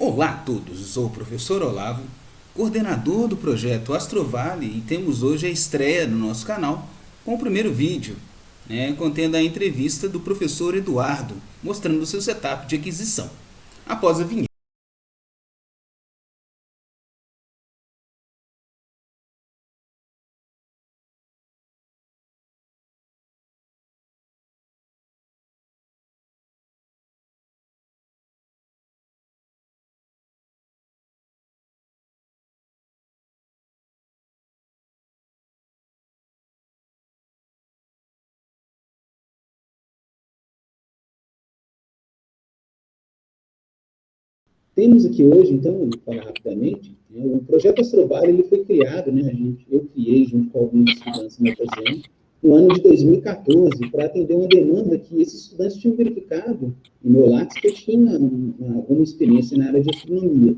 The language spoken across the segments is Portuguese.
Olá a todos, eu sou o professor Olavo, coordenador do projeto Astrovale e temos hoje a estreia no nosso canal com o primeiro vídeo, contendo a entrevista do professor Eduardo, mostrando o seu setup de aquisição. Após a vinheta. Temos aqui hoje, então, vou falar rapidamente, o projeto Astrobar ele foi criado, eu criei junto com alguns estudantes na ocasião, no ano de 2014, para atender uma demanda que esses estudantes tinham verificado em meu Lattes que eu tinha alguma experiência na área de astronomia.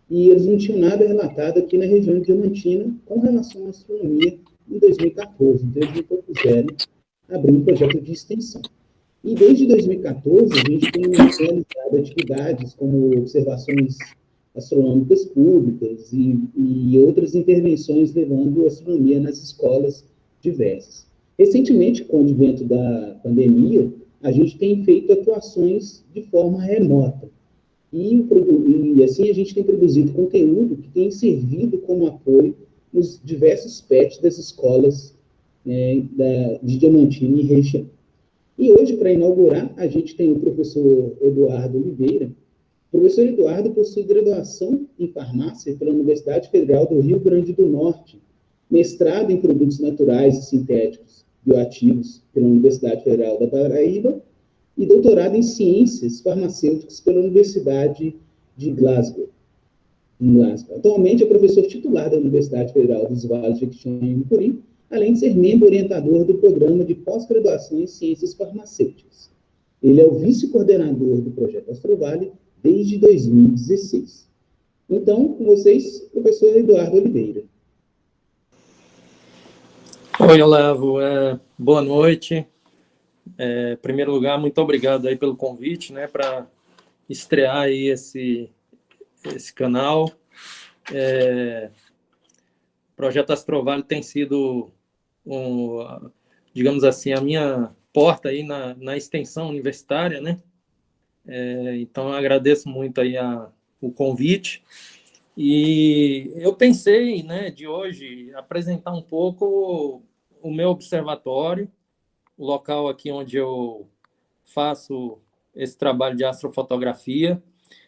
E eles não tinham nada relatado aqui na região de Diamantina com relação à astronomia em 2014. Então, eles me propuseram abrir um projeto de extensão. E desde 2014, a gente tem realizado atividades como observações astronômicas públicas e outras intervenções levando astronomia nas escolas diversas. Recentemente, com o advento da pandemia, a gente tem feito atuações de forma remota. E assim a gente tem produzido conteúdo que tem servido como apoio nos diversos PETs das escolas de Diamantina e região. E hoje, para inaugurar, a gente tem o professor Eduardo Oliveira. O professor Eduardo possui graduação em farmácia pela Universidade Federal do Rio Grande do Norte, mestrado em produtos naturais e sintéticos bioativos pela Universidade Federal da Paraíba e doutorado em ciências farmacêuticas pela Universidade de Glasgow. Em Glasgow. Atualmente é professor titular da Universidade Federal dos Vales de Jequitinhonha e Mucuri, além de ser membro orientador do programa de pós-graduação em ciências farmacêuticas. Ele é o vice-coordenador do projeto Astrovale desde 2016. Então, com vocês, professor Eduardo Oliveira. Oi, Olavo, boa noite. Em primeiro lugar, muito obrigado aí pelo convite, para estrear aí esse canal. O projeto Astrovale tem sido, digamos assim, a minha porta aí na extensão universitária, então, eu agradeço muito aí o convite. E eu pensei, de hoje, apresentar um pouco o meu observatório, o local aqui onde eu faço esse trabalho de astrofotografia.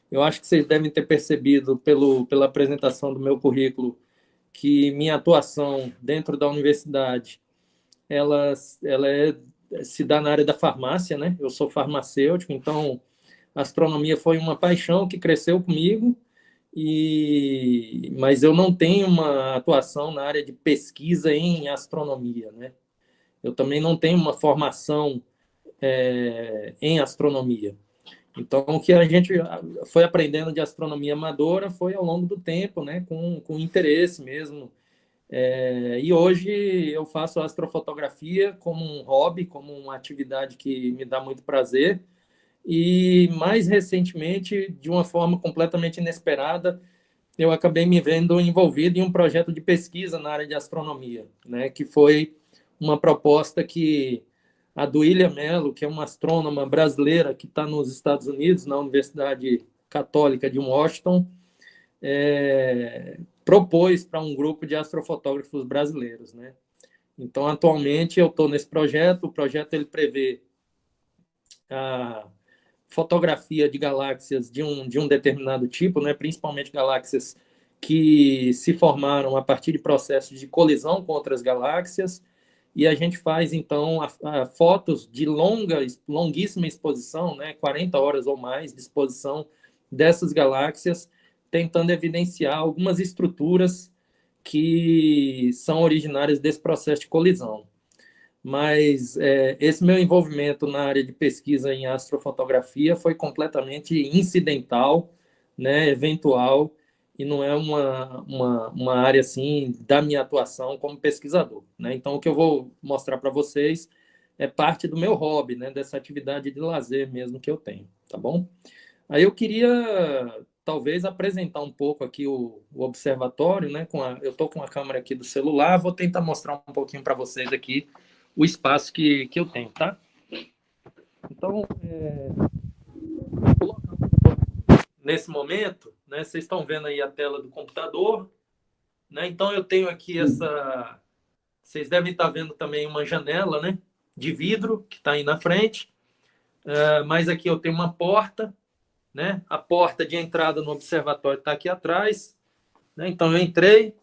Eu acho que vocês devem ter percebido pela apresentação do meu currículo que minha atuação dentro da universidade se dá na área da farmácia, Eu sou farmacêutico, então a astronomia foi uma paixão que cresceu comigo, mas eu não tenho uma atuação na área de pesquisa em astronomia, Eu também não tenho uma formação em astronomia. Então, o que a gente foi aprendendo de astronomia amadora foi ao longo do tempo, com interesse mesmo. E hoje eu faço astrofotografia como um hobby, como uma atividade que me dá muito prazer. E, mais recentemente, de uma forma completamente inesperada, eu acabei me vendo envolvido em um projeto de pesquisa na área de astronomia, que foi uma proposta que a Duília Mello, que é uma astrônoma brasileira que está nos Estados Unidos, na Universidade Católica de Washington, propôs para um grupo de astrofotógrafos brasileiros. Então, atualmente, eu estou nesse projeto. O projeto ele prevê a fotografia de galáxias de um determinado tipo, principalmente galáxias que se formaram a partir de processos de colisão com outras galáxias, e a gente faz, então, fotos de longuíssima exposição, 40 horas ou mais de exposição dessas galáxias, tentando evidenciar algumas estruturas que são originárias desse processo de colisão. Mas esse meu envolvimento na área de pesquisa em astrofotografia foi completamente incidental, eventual, e não é uma área assim da minha atuação como pesquisador. Então, o que eu vou mostrar para vocês é parte do meu hobby, dessa atividade de lazer mesmo que eu tenho, tá bom? Aí eu queria talvez apresentar um pouco aqui o observatório, né? Eu estou com a câmera aqui do celular, vou tentar mostrar um pouquinho para vocês aqui o espaço que eu tenho, tá? Então, nesse momento, né? Vocês estão vendo aí a tela do computador, né? Então eu tenho aqui essa, vocês devem estar vendo também uma janela, né? De vidro que está aí na frente, mas aqui eu tenho uma porta, né? A porta de entrada no observatório está aqui atrás, né? Então eu entrei.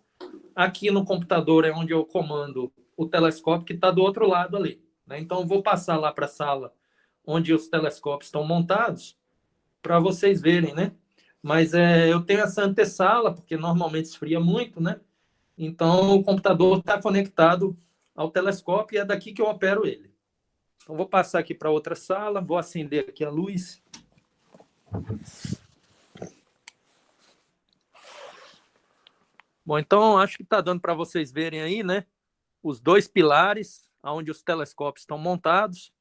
Aqui no computador é onde eu comando o telescópio que está do outro lado ali, né? Então eu vou passar lá para a sala onde os telescópios estão montados para vocês verem, né? Mas eu tenho essa antessala, porque normalmente esfria muito, né? Então o computador está conectado ao telescópio e é daqui que eu opero ele. Então vou passar aqui para outra sala, vou acender aqui a luz. Bom, então acho que está dando para vocês verem aí, né? Os dois pilares onde os telescópios estão montados.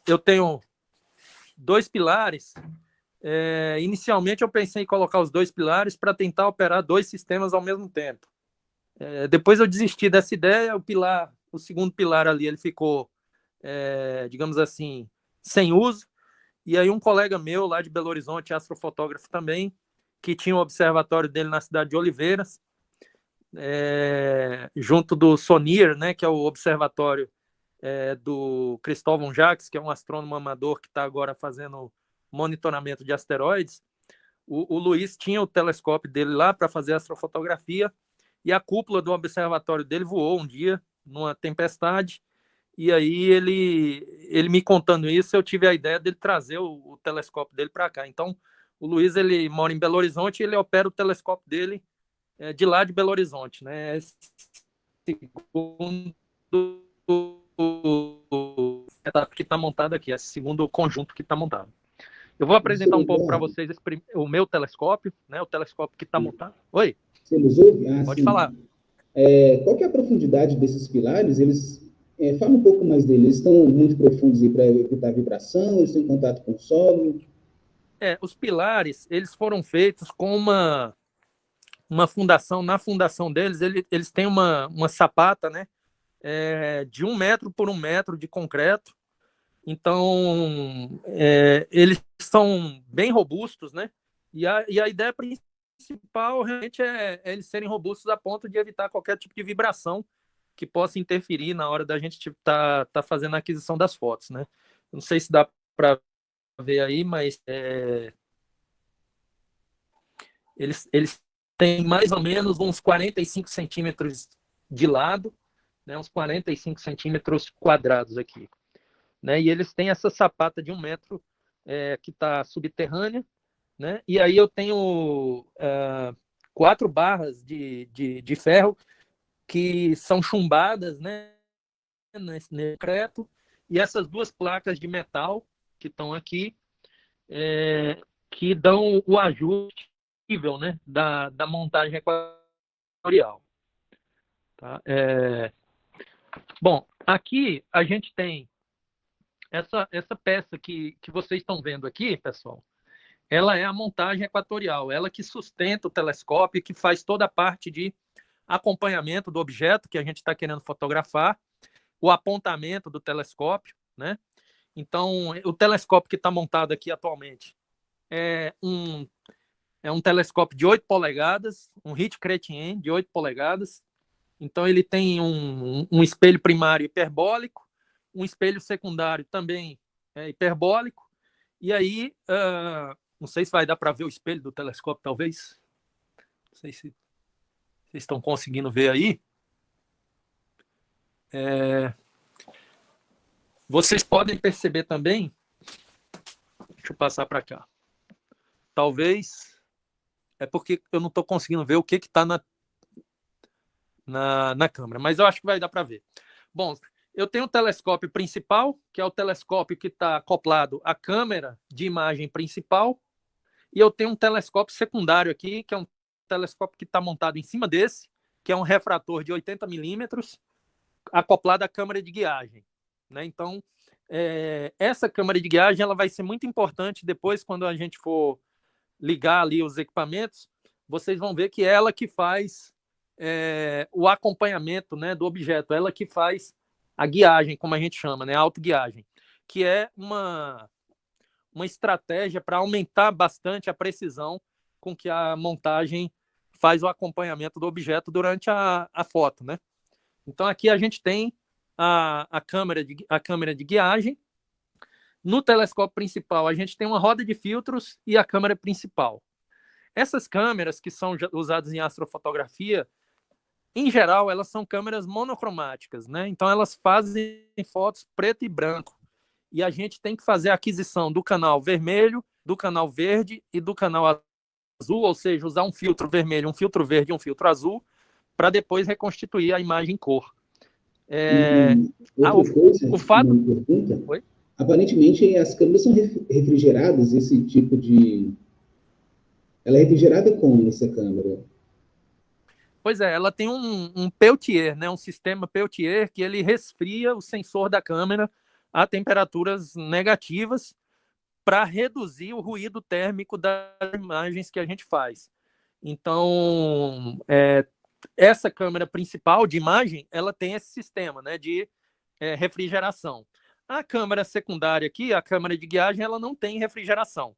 Eu tenho dois pilares. Inicialmente eu pensei em colocar os dois pilares para tentar operar dois sistemas ao mesmo tempo. Depois eu desisti dessa ideia. O segundo pilar ali, ele ficou, digamos assim, sem uso. E aí um colega meu lá de Belo Horizonte, astrofotógrafo também, que tinha um observatório dele na cidade de Oliveiras, junto do SONIR, né, que é o observatório do Cristóvão Jacques, que é um astrônomo amador que está agora fazendo monitoramento de asteroides. O Luiz tinha o telescópio dele lá para fazer astrofotografia, e a cúpula do observatório dele voou um dia numa tempestade, e aí ele me contando isso, eu tive a ideia dele trazer o telescópio dele para cá. Então, o Luiz, ele mora em Belo Horizonte e ele opera o telescópio dele de lá de Belo Horizonte, né? Segundo etapa que está montado aqui, esse segundo conjunto que está montado. Eu vou apresentar um pouco para vocês o meu telescópio, né? O telescópio que está montado. Oi? Você nos ouve? Pode Sim. falar. Qual que é a profundidade desses pilares? Fala um pouco mais deles. Eles estão muito profundos para evitar vibração? Eles estão em contato com o solo? Os pilares, eles foram feitos com uma fundação. Na fundação deles, eles têm uma sapata, né? De 1 metro por 1 metro de concreto. Então, eles são bem robustos, né? E a ideia principal realmente é eles serem robustos a ponto de evitar qualquer tipo de vibração que possa interferir na hora da gente tá fazendo a aquisição das fotos, né? Não sei se dá para ver aí, mas eles têm mais ou menos uns 45 centímetros de lado, né? Uns 45 centímetros quadrados aqui, né? E eles têm essa sapata de 1 metro que está subterrânea, né? E aí eu tenho 4 barras de ferro que são chumbadas, né? Nesse concreto, e essas 2 placas de metal que estão aqui, que dão o ajuste, né? da montagem equatorial. Tá? Bom, aqui a gente tem essa peça que vocês estão vendo aqui, pessoal. Ela é a montagem equatorial, ela que sustenta o telescópio, que faz toda a parte de acompanhamento do objeto que a gente está querendo fotografar, o apontamento do telescópio, né? Então, o telescópio que está montado aqui atualmente é um telescópio de 8 polegadas, um Ritchie Chrétien de 8 polegadas. Então, ele tem um espelho primário hiperbólico, um espelho secundário também hiperbólico, e aí, não sei se vai dar para ver o espelho do telescópio, talvez. Não sei se vocês estão conseguindo ver aí. Vocês podem perceber também, deixa eu passar para cá, talvez é porque eu não estou conseguindo ver o que está na câmera, mas eu acho que vai dar para ver. Bom, eu tenho o telescópio principal, que é o telescópio que está acoplado à câmera de imagem principal, e eu tenho um telescópio secundário aqui, que é um telescópio que está montado em cima desse, que é um refrator de 80 milímetros, acoplado à câmera de guiagem, né? Então, essa câmera de guiagem ela vai ser muito importante depois quando a gente for ligar ali os equipamentos, vocês vão ver que é ela que faz o acompanhamento, né, do objeto, ela que faz a guiagem, como a gente chama, né, a autoguiagem, que é uma estratégia para aumentar bastante a precisão com que a montagem faz o acompanhamento do objeto durante a foto, né? Então, aqui a gente tem a câmera de guiagem. No telescópio principal, a gente tem uma roda de filtros e a câmera principal. Essas câmeras que são usadas em astrofotografia, em geral, elas são câmeras monocromáticas, né? Então, elas fazem fotos preto e branco. E a gente tem que fazer a aquisição do canal vermelho, do canal verde e do canal azul, ou seja, usar um filtro vermelho, um filtro verde e um filtro azul, para depois reconstituir a imagem em cor. Outra coisa, o fato... uma pergunta. Oi? Aparentemente, as câmeras são refrigeradas, esse tipo de... Ela é refrigerada como essa câmera? Pois é, ela tem um Peltier, né, um sistema Peltier, que ele resfria o sensor da câmera a temperaturas negativas para reduzir o ruído térmico das imagens que a gente faz. Então, essa câmera principal de imagem, ela tem esse sistema, né, de refrigeração. A câmera secundária aqui, a câmera de guiagem, ela não tem refrigeração.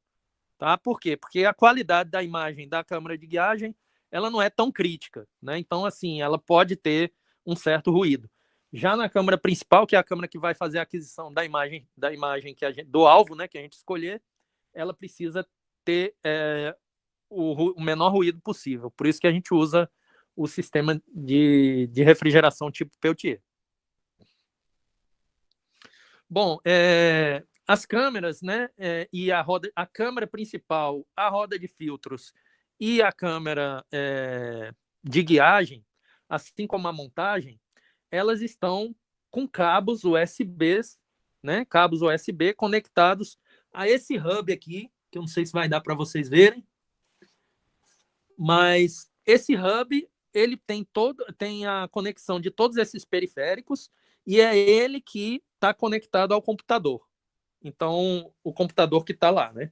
Tá? Por quê? Porque a qualidade da imagem da câmera de guiagem, ela não é tão crítica, né? Então, assim, ela pode ter um certo ruído. Já na câmera principal, que é a câmera que vai fazer a aquisição da imagem do alvo, né, que a gente escolher, ela precisa ter o menor ruído possível. Por isso que a gente usa o sistema de refrigeração tipo Peltier. Bom, as câmeras, né, e a câmera principal, a roda de filtros e a câmera de guiagem, assim como a montagem, elas estão com cabos USB, né, cabos USB conectados a esse hub aqui, que eu não sei se vai dar para vocês verem, mas esse hub, ele tem a conexão de todos esses periféricos e é ele que está conectado ao computador. Então, o computador que está lá, né?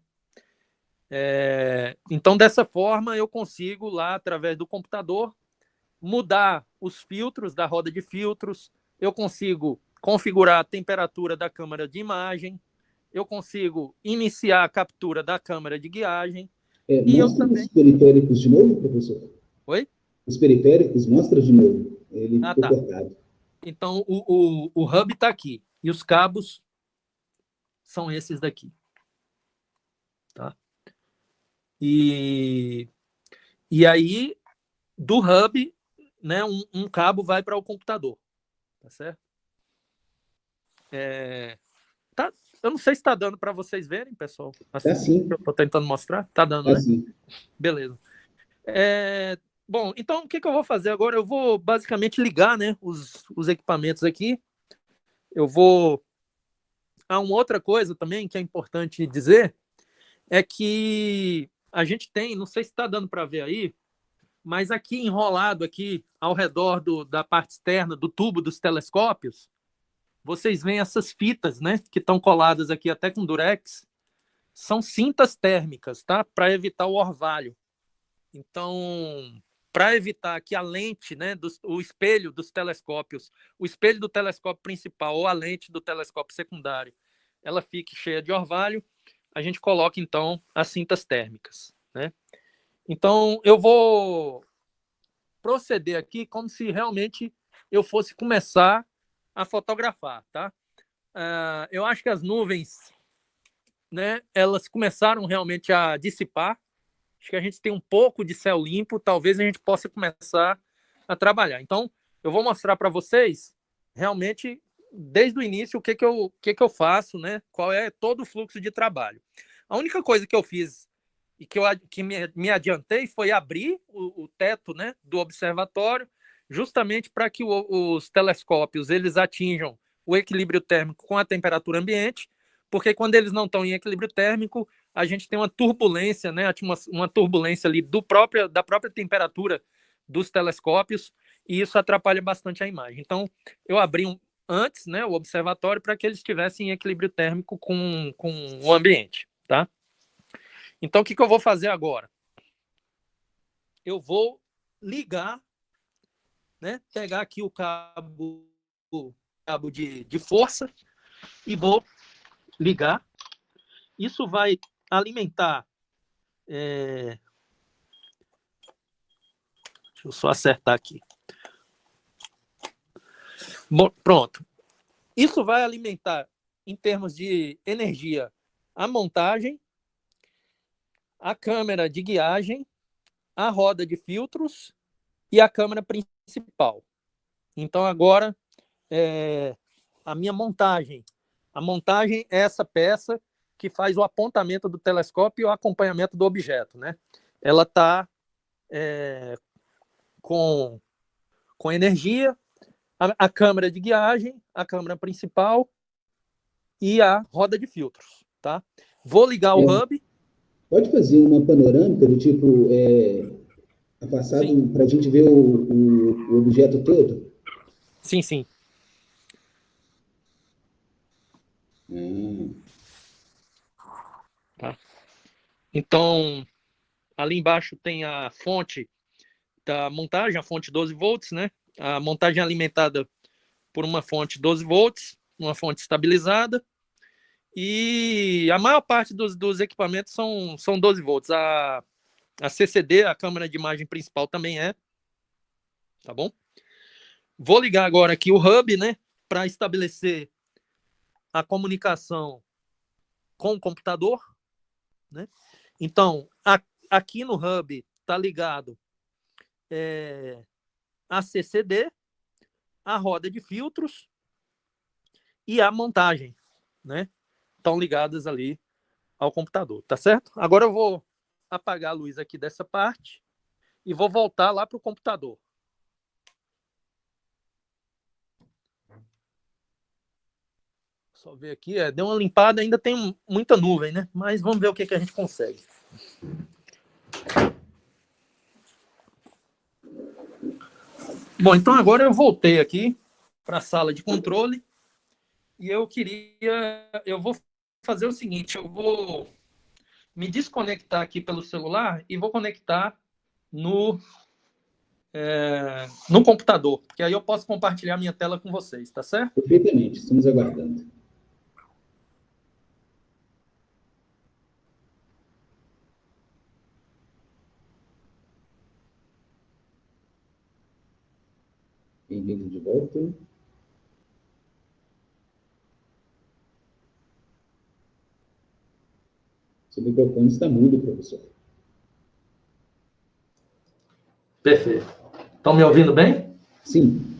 Então, dessa forma, eu consigo lá, através do computador, mudar os filtros da roda de filtros, eu consigo configurar a temperatura da câmera de imagem, eu consigo iniciar a captura da câmera de guiagem. E eu também... os periféricos de novo, professor? Oi? Os periféricos, mostra de novo. Ele ficou tá. cortado. Então, o hub está aqui. E os cabos são esses daqui. Tá? E aí, do hub, né, um cabo vai para o computador. Tá certo? Eu não sei se está dando para vocês verem, pessoal. Assim, tá sim. Eu estou tentando mostrar. Está dando, né? Sim. Beleza. Bom, então o que eu vou fazer agora? Eu vou basicamente ligar, né, os equipamentos aqui. Eu vou... uma outra coisa também que é importante dizer é que a gente tem, não sei se está dando para ver aí, mas aqui enrolado aqui ao redor da parte externa do tubo dos telescópios, vocês veem essas fitas, né, que estão coladas aqui até com durex, são cintas térmicas, tá? Para evitar o orvalho. Então, para evitar que a lente, né, o espelho dos telescópios, o espelho do telescópio principal ou a lente do telescópio secundário, ela fique cheia de orvalho, a gente coloca, então, as cintas térmicas, né? Então, eu vou proceder aqui como se realmente eu fosse começar a fotografar, tá? Eu acho que as nuvens, né, elas começaram realmente a dissipar. Acho que a gente tem um pouco de céu limpo, talvez a gente possa começar a trabalhar. Então, eu vou mostrar para vocês, realmente, desde o início, o que eu faço, né? Qual é todo o fluxo de trabalho. A única coisa que eu fiz e que me adiantei foi abrir o teto, né, do observatório, justamente para que os telescópios eles atinjam o equilíbrio térmico com a temperatura ambiente, porque quando eles não estão em equilíbrio térmico, a gente tem uma turbulência, né, uma turbulência ali da própria temperatura dos telescópios, e isso atrapalha bastante a imagem. Então, eu abri antes, né, o observatório para que eles estivessem em equilíbrio térmico com o ambiente, tá? Então, o que eu vou fazer agora? Eu vou ligar, né? Pegar aqui o cabo de força e vou ligar. Isso vai alimentar... Deixa eu só acertar aqui. Bom, pronto. Isso vai alimentar, em termos de energia, a montagem, a câmera de guiagem, a roda de filtros e a câmera principal. Então, agora, a minha montagem. A montagem é essa peça que faz o apontamento do telescópio e o acompanhamento do objeto, né? Ela está com energia, a câmera de guiagem, a câmera principal e a roda de filtros, tá? Vou ligar o hub. Pode fazer uma panorâmica do tipo afastado para a gente ver o objeto todo? Sim, sim. Tá. Então, ali embaixo tem a fonte da montagem, a fonte 12 volts, né? A montagem é alimentada por uma fonte 12 volts, uma fonte estabilizada, e a maior parte dos equipamentos são 12 volts. A CCD, a câmera de imagem principal, também é, tá bom? Vou ligar agora aqui o hub, né, para estabelecer a comunicação com o computador, né? Então, aqui no hub está ligado a CCD, a roda de filtros e a montagem, né? Estão ligadas ali ao computador, tá certo? Agora eu vou apagar a luz aqui dessa parte e vou voltar lá para o computador. Só ver aqui, deu uma limpada, ainda tem muita nuvem, né? Mas vamos ver o que a gente consegue. Bom, então agora eu voltei aqui para a sala de controle e eu vou fazer o seguinte, eu vou me desconectar aqui pelo celular e vou conectar no computador, porque aí eu posso compartilhar minha tela com vocês, tá certo? Perfeitamente, estamos aguardando. Bem-vindo de volta. Seu microfone está mudo, professor. Perfeito. Estão me ouvindo bem? Sim.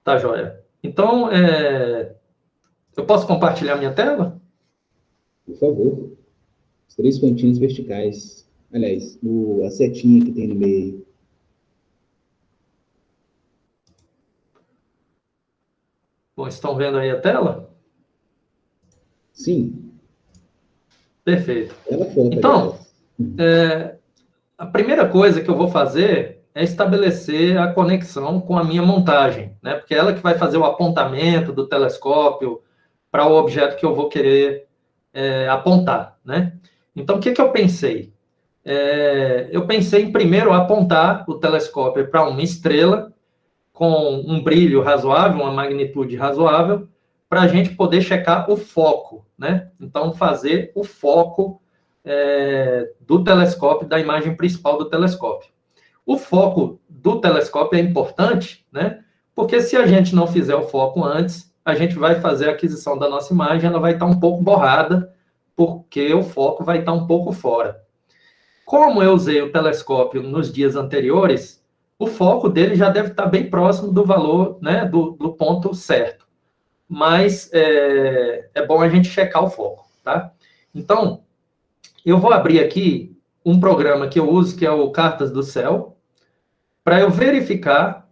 Tá, joia. Então, eu posso compartilhar minha tela? Por favor. Os 3 pontinhos verticais. Aliás, a setinha que tem no meio. Bom, estão vendo aí a tela? Sim. Perfeito. Ela foto, então, a primeira coisa que eu vou fazer é estabelecer a conexão com a minha montagem, né? Porque é ela que vai fazer o apontamento do telescópio para o objeto que eu vou querer apontar, né? Então, o que eu pensei? Eu pensei em primeiro apontar o telescópio para uma estrela com um brilho razoável, uma magnitude razoável, para a gente poder checar o foco, né? Então, fazer o foco do telescópio, da imagem principal do telescópio. O foco do telescópio é importante, né? Porque se a gente não fizer o foco antes, a gente vai fazer a aquisição da nossa imagem, ela vai estar um pouco borrada, porque o foco vai estar um pouco fora. Como eu usei o telescópio nos dias anteriores, o foco dele já deve estar bem próximo do valor, né, do ponto certo. Mas é bom a gente checar o foco, tá? Então, eu vou abrir aqui um programa que eu uso, que é o Cartas do Céu, para eu verificar,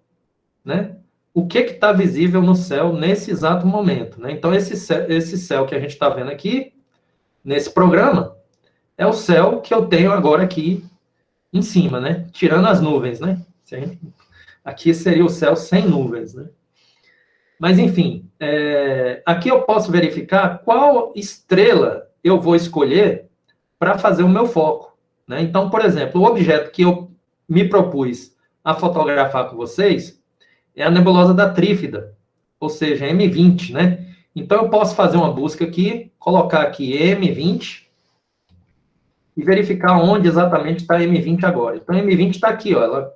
né, o que está visível no céu nesse exato momento, né? Então, esse céu que a gente está vendo aqui, nesse programa, é o céu que eu tenho agora aqui em cima, né? Tirando as nuvens, né? Aqui seria o céu sem nuvens, né? Mas, enfim, aqui eu posso verificar qual estrela eu vou escolher para fazer o meu foco, né? Então, por exemplo, o objeto que eu me propus a fotografar com vocês é a nebulosa da Trífida, ou seja, M20, né? Então, eu posso fazer uma busca aqui, colocar aqui M20 e verificar onde exatamente está M20 agora. Então, M20 está aqui, ó.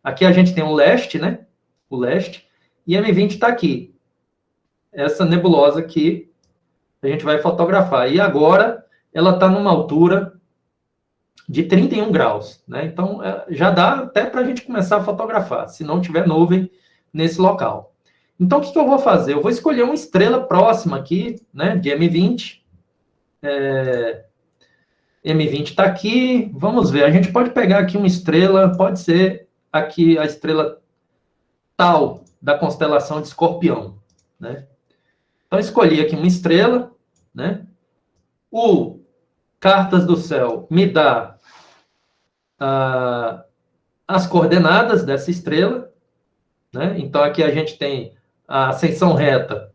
Aqui a gente tem o leste, né? O leste, e M20 está aqui. Essa nebulosa que a gente vai fotografar. E agora, ela está numa altura de 31 graus, né? Então, já dá até para a gente começar a fotografar, se não tiver nuvem nesse local. Então, o que eu vou fazer? Eu vou escolher uma estrela próxima aqui, né, de M20. M20 está aqui. Vamos ver, a gente pode pegar aqui uma estrela, pode ser aqui a estrela tal da constelação de Escorpião, né? Então, escolhi aqui uma estrela, né? O Cartas do Céu me dá as coordenadas dessa estrela, né? Então, aqui a gente tem a ascensão reta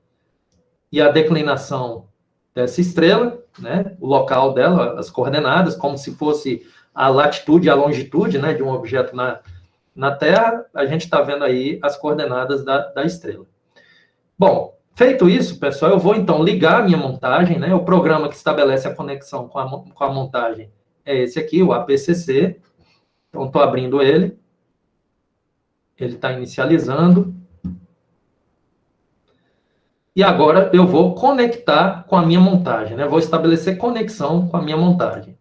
e a declinação dessa estrela, né? O local dela, as coordenadas, como se fosse a latitude e a longitude, né, de um objeto na Terra. A gente está vendo aí as coordenadas da estrela. Bom, feito isso, pessoal, eu vou então ligar a minha montagem, né? O programa que estabelece a conexão com a montagem é esse aqui, o APCC. Então, estou abrindo ele. Ele está inicializando. E agora eu vou conectar com a minha montagem, né? Vou estabelecer conexão com a minha montagem.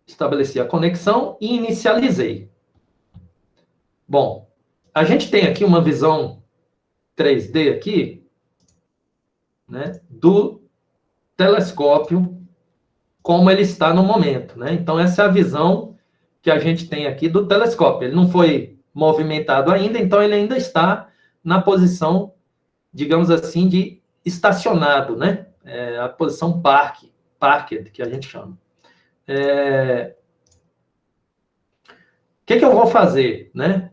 Estabeleci a conexão e inicializei. Bom, a gente tem aqui uma visão 3D aqui, né, do telescópio como ele está no momento, né? Então, essa é a visão que a gente tem aqui do telescópio. Ele não foi movimentado ainda, então ele ainda está na posição, digamos assim, de estacionado, né? A posição parked, que a gente chama. O que eu vou fazer, né?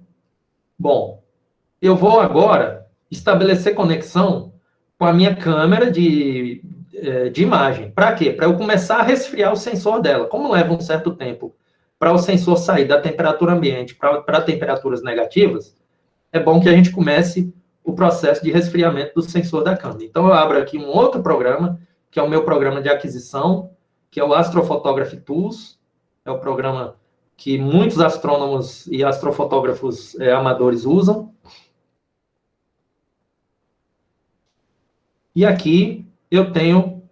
Bom, eu vou agora estabelecer conexão com a minha câmera de imagem. Para quê? Para eu começar a resfriar o sensor dela. Como leva um certo tempo para o sensor sair da temperatura ambiente para temperaturas negativas, é bom que a gente comece o processo de resfriamento do sensor da câmera. Então, eu abro aqui um outro programa, que é o meu programa de aquisição, que é o Astrophotography Tools. É o programa que muitos astrônomos e astrofotógrafos amadores usam. E aqui eu tenho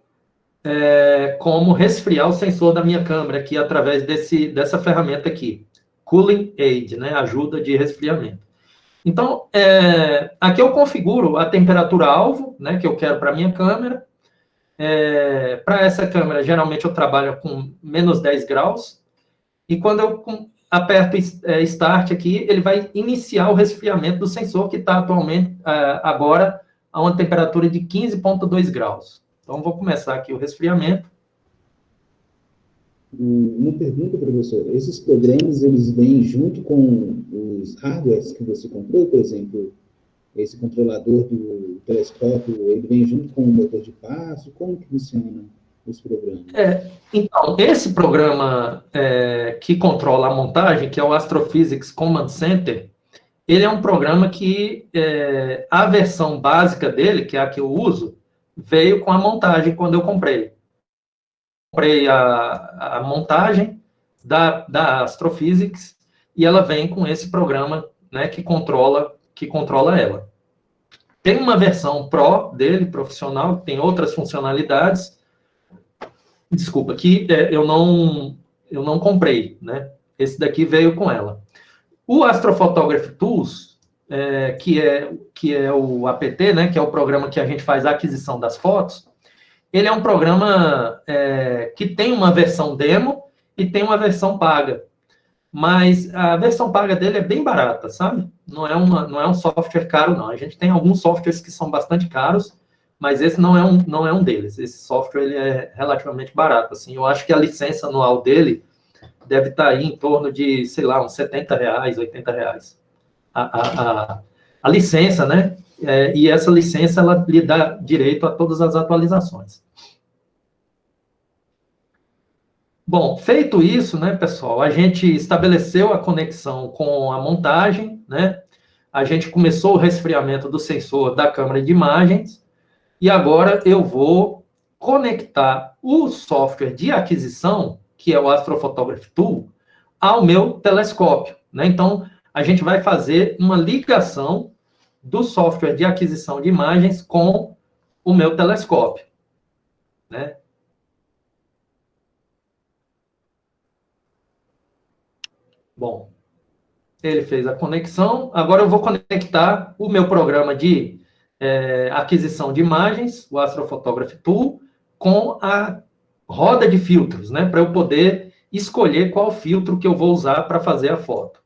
como resfriar o sensor da minha câmera aqui através dessa ferramenta aqui, Cooling Aid, né, ajuda de resfriamento. Então, aqui eu configuro a temperatura alvo, né, que eu quero para a minha câmera. Para essa câmera, geralmente eu trabalho com menos 10 graus. E quando eu aperto Start aqui, ele vai iniciar o resfriamento do sensor, que está atualmente, agora, a uma temperatura de 15,2 graus. Então, vou começar aqui o resfriamento. Uma pergunta, professor. Esses programas, eles vêm junto com os hardwares que você comprou? Por exemplo, esse controlador do telescópio, ele vem junto com o motor de passo? Como que funciona os programas? Então, esse programa que controla a montagem, que é o Astrophysics Command Center, ele é um programa que a versão básica dele, que é a que eu uso, veio com a montagem quando eu comprei. Comprei a montagem da Astrophysics e ela vem com esse programa, né, que controla ela. Tem uma versão Pro dele, profissional, que tem outras funcionalidades. Desculpa, que eu não comprei, né? Esse daqui veio com ela. O Astrophotography Tools, que é o APT, né, que é o programa que a gente faz a aquisição das fotos, ele é um programa que tem uma versão demo e tem uma versão paga. Mas a versão paga dele é bem barata, sabe? Não é um software caro, não. A gente tem alguns softwares que são bastante caros, mas esse não é um deles. Esse software ele é relativamente barato. Assim, eu acho que a licença anual dele deve estar aí em torno de, sei lá, uns R$70, R$80. A licença, né? E essa licença, ela lhe dá direito a todas as atualizações. Bom, feito isso, né, pessoal, a gente estabeleceu a conexão com a montagem, né? A gente começou o resfriamento do sensor da câmera de imagens e agora eu vou conectar o software de aquisição, que é o Astrophotography Tool, ao meu telescópio, né? Então, a gente vai fazer uma ligação do software de aquisição de imagens com o meu telescópio, né? Bom, ele fez a conexão, agora eu vou conectar o meu programa de aquisição de imagens, o Astrophotography Tool, com a roda de filtros, né, para eu poder escolher qual filtro que eu vou usar para fazer a foto.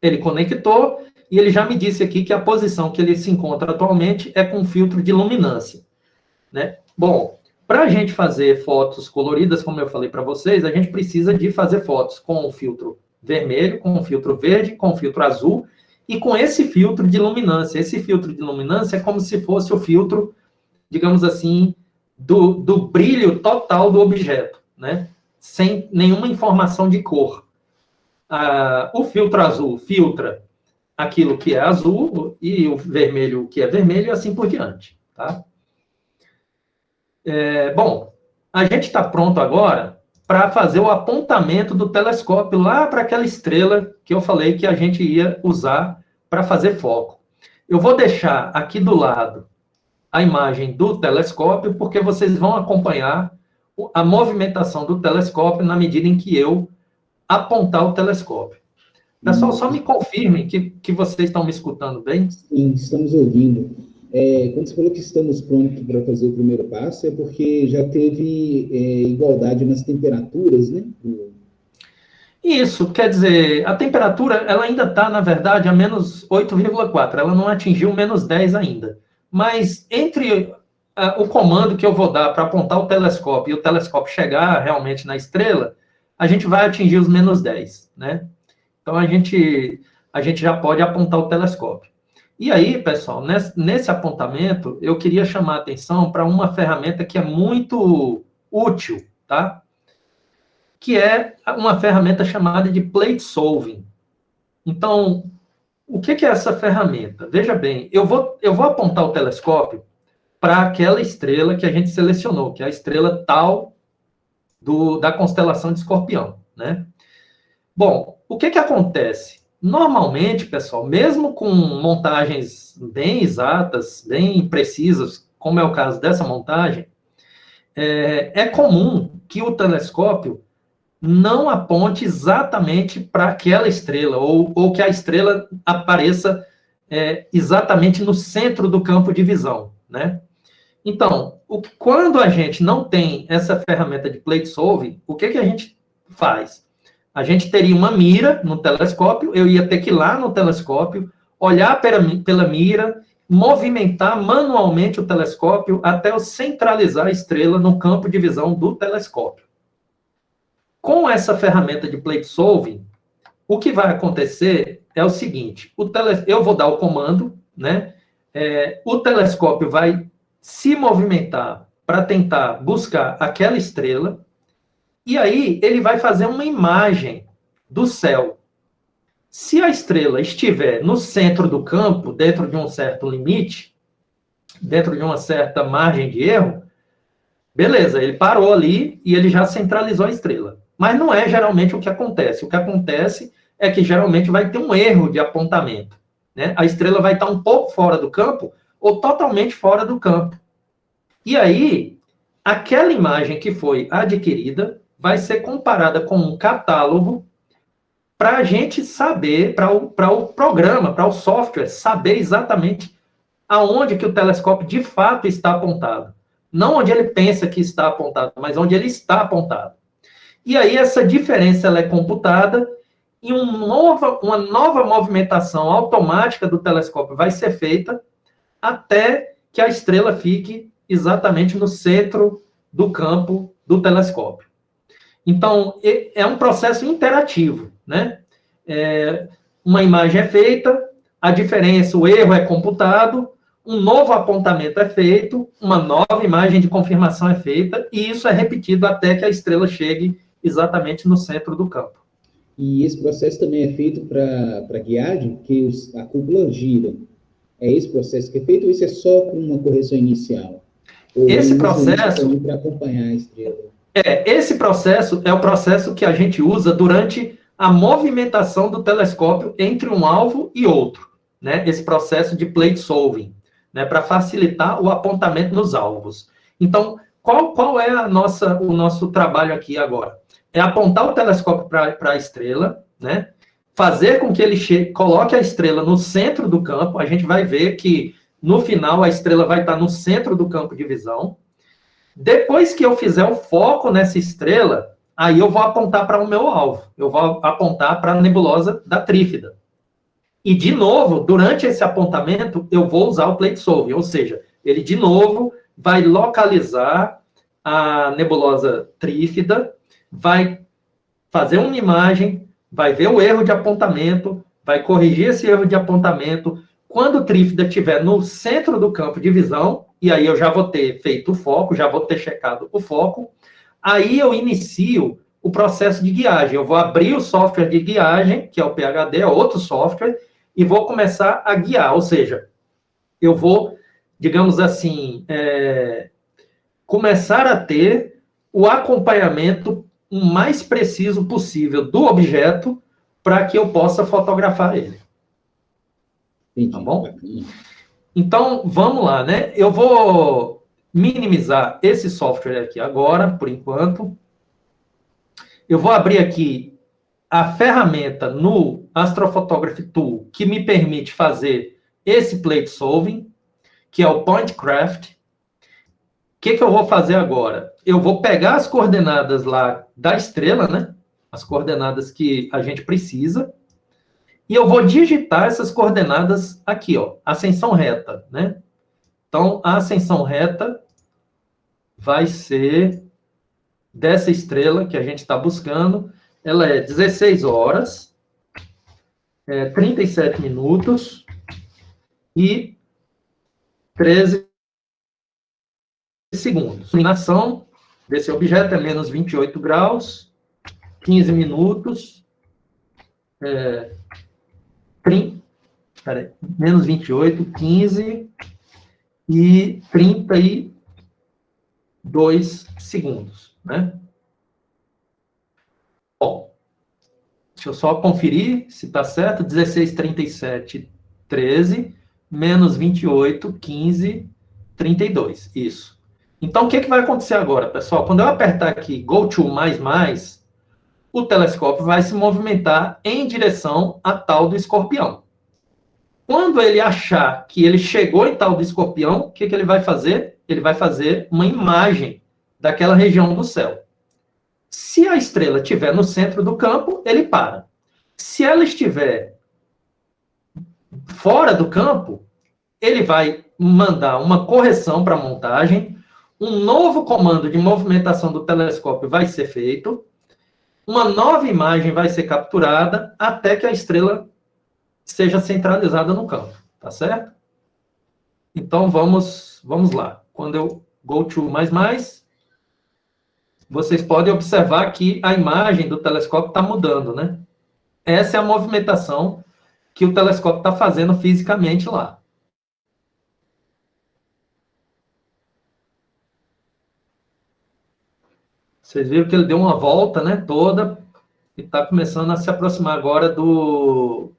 Ele conectou e ele já me disse aqui que a posição que ele se encontra atualmente é com filtro de luminância, né? Bom, para a gente fazer fotos coloridas, como eu falei para vocês, a gente precisa de fazer fotos com o filtro vermelho, com o filtro verde, com o filtro azul e com esse filtro de luminância. Esse filtro de luminância é como se fosse o filtro, digamos assim, do brilho total do objeto, né? Sem nenhuma informação de cor. O filtro azul filtra aquilo que é azul e o vermelho o que é vermelho e assim por diante, tá? Bom, a gente está pronto agora para fazer o apontamento do telescópio lá para aquela estrela que eu falei que a gente ia usar para fazer foco. Eu vou deixar aqui do lado a imagem do telescópio, porque vocês vão acompanhar a movimentação do telescópio na medida em que eu apontar o telescópio. Pessoal, só me confirmem que vocês estão me escutando bem. Sim, estamos ouvindo. Quando você falou que estamos prontos para fazer o primeiro passo, é porque já teve igualdade nas temperaturas, né? Isso, quer dizer, a temperatura, ela ainda está, na verdade, a menos 8,4, ela não atingiu menos 10 ainda. Mas entre o comando que eu vou dar para apontar o telescópio e o telescópio chegar realmente na estrela, a gente vai atingir os menos 10, né? Então, a gente já pode apontar o telescópio. E aí, pessoal, nesse apontamento, eu queria chamar a atenção para uma ferramenta que é muito útil, tá? Que é uma ferramenta chamada de Plate Solving. Então, o que é essa ferramenta? Veja bem, eu vou apontar o telescópio para aquela estrela que a gente selecionou, que é a estrela tal da constelação de Escorpião, né? Bom, o que acontece? Normalmente, pessoal, mesmo com montagens bem exatas, bem precisas, como é o caso dessa montagem, é comum que o telescópio não aponte exatamente para aquela estrela, ou que a estrela apareça exatamente no centro do campo de visão, né? Então, quando a gente não tem essa ferramenta de Plate Solving, o que a gente faz? A gente teria uma mira no telescópio, eu ia ter que ir lá no telescópio, olhar pela mira, movimentar manualmente o telescópio até eu centralizar a estrela no campo de visão do telescópio. Com essa ferramenta de Plate Solving, o que vai acontecer é o seguinte, eu vou dar o comando, né? O telescópio vai se movimentar para tentar buscar aquela estrela, e aí ele vai fazer uma imagem do céu. Se a estrela estiver no centro do campo, dentro de um certo limite, dentro de uma certa margem de erro, beleza, ele parou ali e ele já centralizou a estrela. Mas não é geralmente o que acontece. O que acontece é que geralmente vai ter um erro de apontamento, né? A estrela vai estar um pouco fora do campo ou totalmente fora do campo. E aí, aquela imagem que foi adquirida vai ser comparada com um catálogo para a gente saber, para o programa, para o software, saber exatamente aonde que o telescópio de fato está apontado. Não onde ele pensa que está apontado, mas onde ele está apontado. E aí essa diferença ela é computada e uma nova movimentação automática do telescópio vai ser feita até que a estrela fique exatamente no centro do campo do telescópio. Então, é um processo interativo, né? Uma imagem é feita, a diferença, o erro é computado, um novo apontamento é feito, uma nova imagem de confirmação é feita, e isso é repetido até que a estrela chegue exatamente no centro do campo. E esse processo também é feito para guiagem, porque a cúpula gira. É esse processo que é feito ou isso é só com uma correção inicial? Ou Esse usa isso processo também para acompanhar a estrela? esse processo é o processo que a gente usa durante a movimentação do telescópio entre um alvo e outro, né? Esse processo de plate solving, né? Para facilitar o apontamento nos alvos. Então, qual é o nosso trabalho aqui agora? É apontar o telescópio para a estrela, né? Fazer com que ele coloque a estrela no centro do campo. A gente vai ver que, no final, a estrela vai estar no centro do campo de visão. Depois que eu fizer o foco nessa estrela, aí eu vou apontar para o meu alvo. Eu vou apontar para a nebulosa da Trífida. E, de novo, durante esse apontamento, eu vou usar o plate solving, ou seja, ele, de novo, vai localizar a nebulosa Trífida, vai fazer uma imagem, vai ver o erro de apontamento, vai corrigir esse erro de apontamento. Quando o Trífida estiver no centro do campo de visão, e aí eu já vou ter feito o foco, já vou ter checado o foco, aí eu inicio o processo de guiagem. Eu vou abrir o software de guiagem, que é o PHD, é outro software, e vou começar a guiar, ou seja, eu vou, digamos assim, começar a ter o acompanhamento o mais preciso possível do objeto para que eu possa fotografar ele. Entendi. Tá bom? Então, vamos lá, né? Eu vou minimizar esse software aqui agora, por enquanto. Eu vou abrir aqui a ferramenta no Astrophotography Tool que me permite fazer esse plate solving, que é o PointCraft. O que eu vou fazer agora? Eu vou pegar as coordenadas lá da estrela, né? As coordenadas que a gente precisa, e eu vou digitar essas coordenadas aqui, ó, ascensão reta, né? Então, a ascensão reta vai ser dessa estrela que a gente está buscando. Ela é 16 horas, 37 minutos e 13 segundos. A inclinação desse objeto é menos 28 graus, 15 minutos, menos 28, 15 e 32 segundos, né? Bom, deixa eu só conferir se está certo. 16, 37, 13, menos 28, 15, 32. Isso. Então, o que vai acontecer agora, pessoal? Quando eu apertar aqui Go to mais, o telescópio vai se movimentar em direção a tal do escorpião. Quando ele achar que ele chegou em tal do escorpião, o que ele vai fazer? Ele vai fazer uma imagem daquela região do céu. Se a estrela estiver no centro do campo, ele para. Se ela estiver fora do campo, ele vai mandar uma correção para a montagem, um novo comando de movimentação do telescópio vai ser feito, uma nova imagem vai ser capturada até que a estrela seja centralizada no campo, tá certo? Então, vamos lá. Quando eu go to mais, vocês podem observar que a imagem do telescópio está mudando, né? Essa é a movimentação que o telescópio está fazendo fisicamente lá. Vocês viram que ele deu uma volta, né, toda, e está começando a se aproximar agora do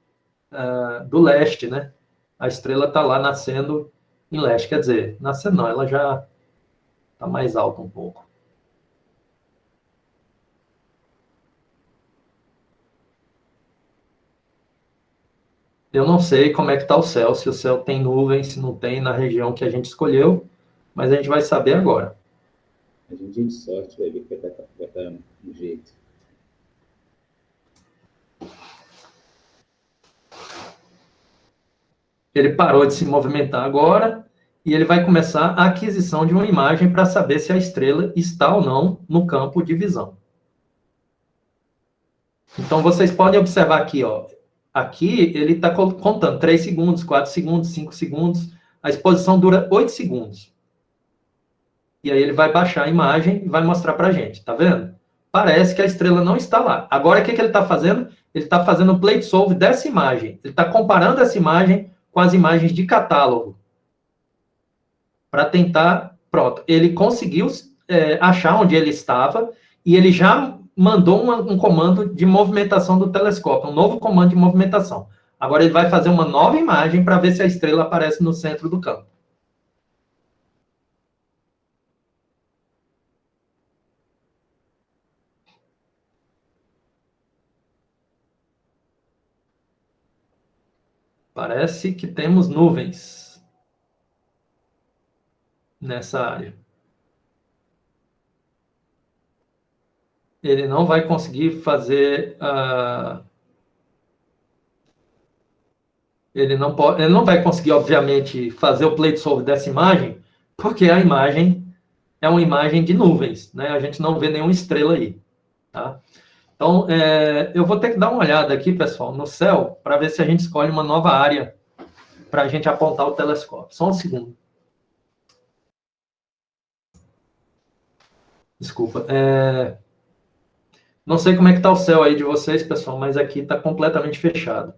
leste, né? A estrela está lá nascendo em leste, quer dizer, nascendo não, ela já está mais alta um pouco. Eu não sei como é que está o céu, se o céu tem nuvem, se não tem na região que a gente escolheu, mas a gente vai saber agora. A gente de sorte vai ver que vai estar no jeito. Ele parou de se movimentar agora e ele vai começar a aquisição de uma imagem para saber se a estrela está ou não no campo de visão. Então, vocês podem observar aqui, ó. Aqui ele está contando 3 segundos, 4 segundos, 5 segundos. A exposição dura 8 segundos. E aí ele vai baixar a imagem e vai mostrar para a gente, tá vendo? Parece que a estrela não está lá. Agora, o que ele está fazendo? Ele está fazendo um plate solve dessa imagem. Ele está comparando essa imagem com as imagens de catálogo. Para tentar... Pronto. Ele conseguiu achar onde ele estava e ele já mandou um comando de movimentação do telescópio, um novo comando de movimentação. Agora ele vai fazer uma nova imagem para ver se a estrela aparece no centro do campo. Parece que temos nuvens nessa área. Ele não vai conseguir fazer ele não vai conseguir, obviamente, fazer o plate solve dessa imagem, porque a imagem é uma imagem de nuvens, né? A gente não vê nenhuma estrela aí, tá? Então, eu vou ter que dar uma olhada aqui, pessoal, no céu, para ver se a gente escolhe uma nova área para a gente apontar o telescópio. Só um segundo. Desculpa. Não sei como é que está o céu aí de vocês, pessoal, mas aqui está completamente fechado.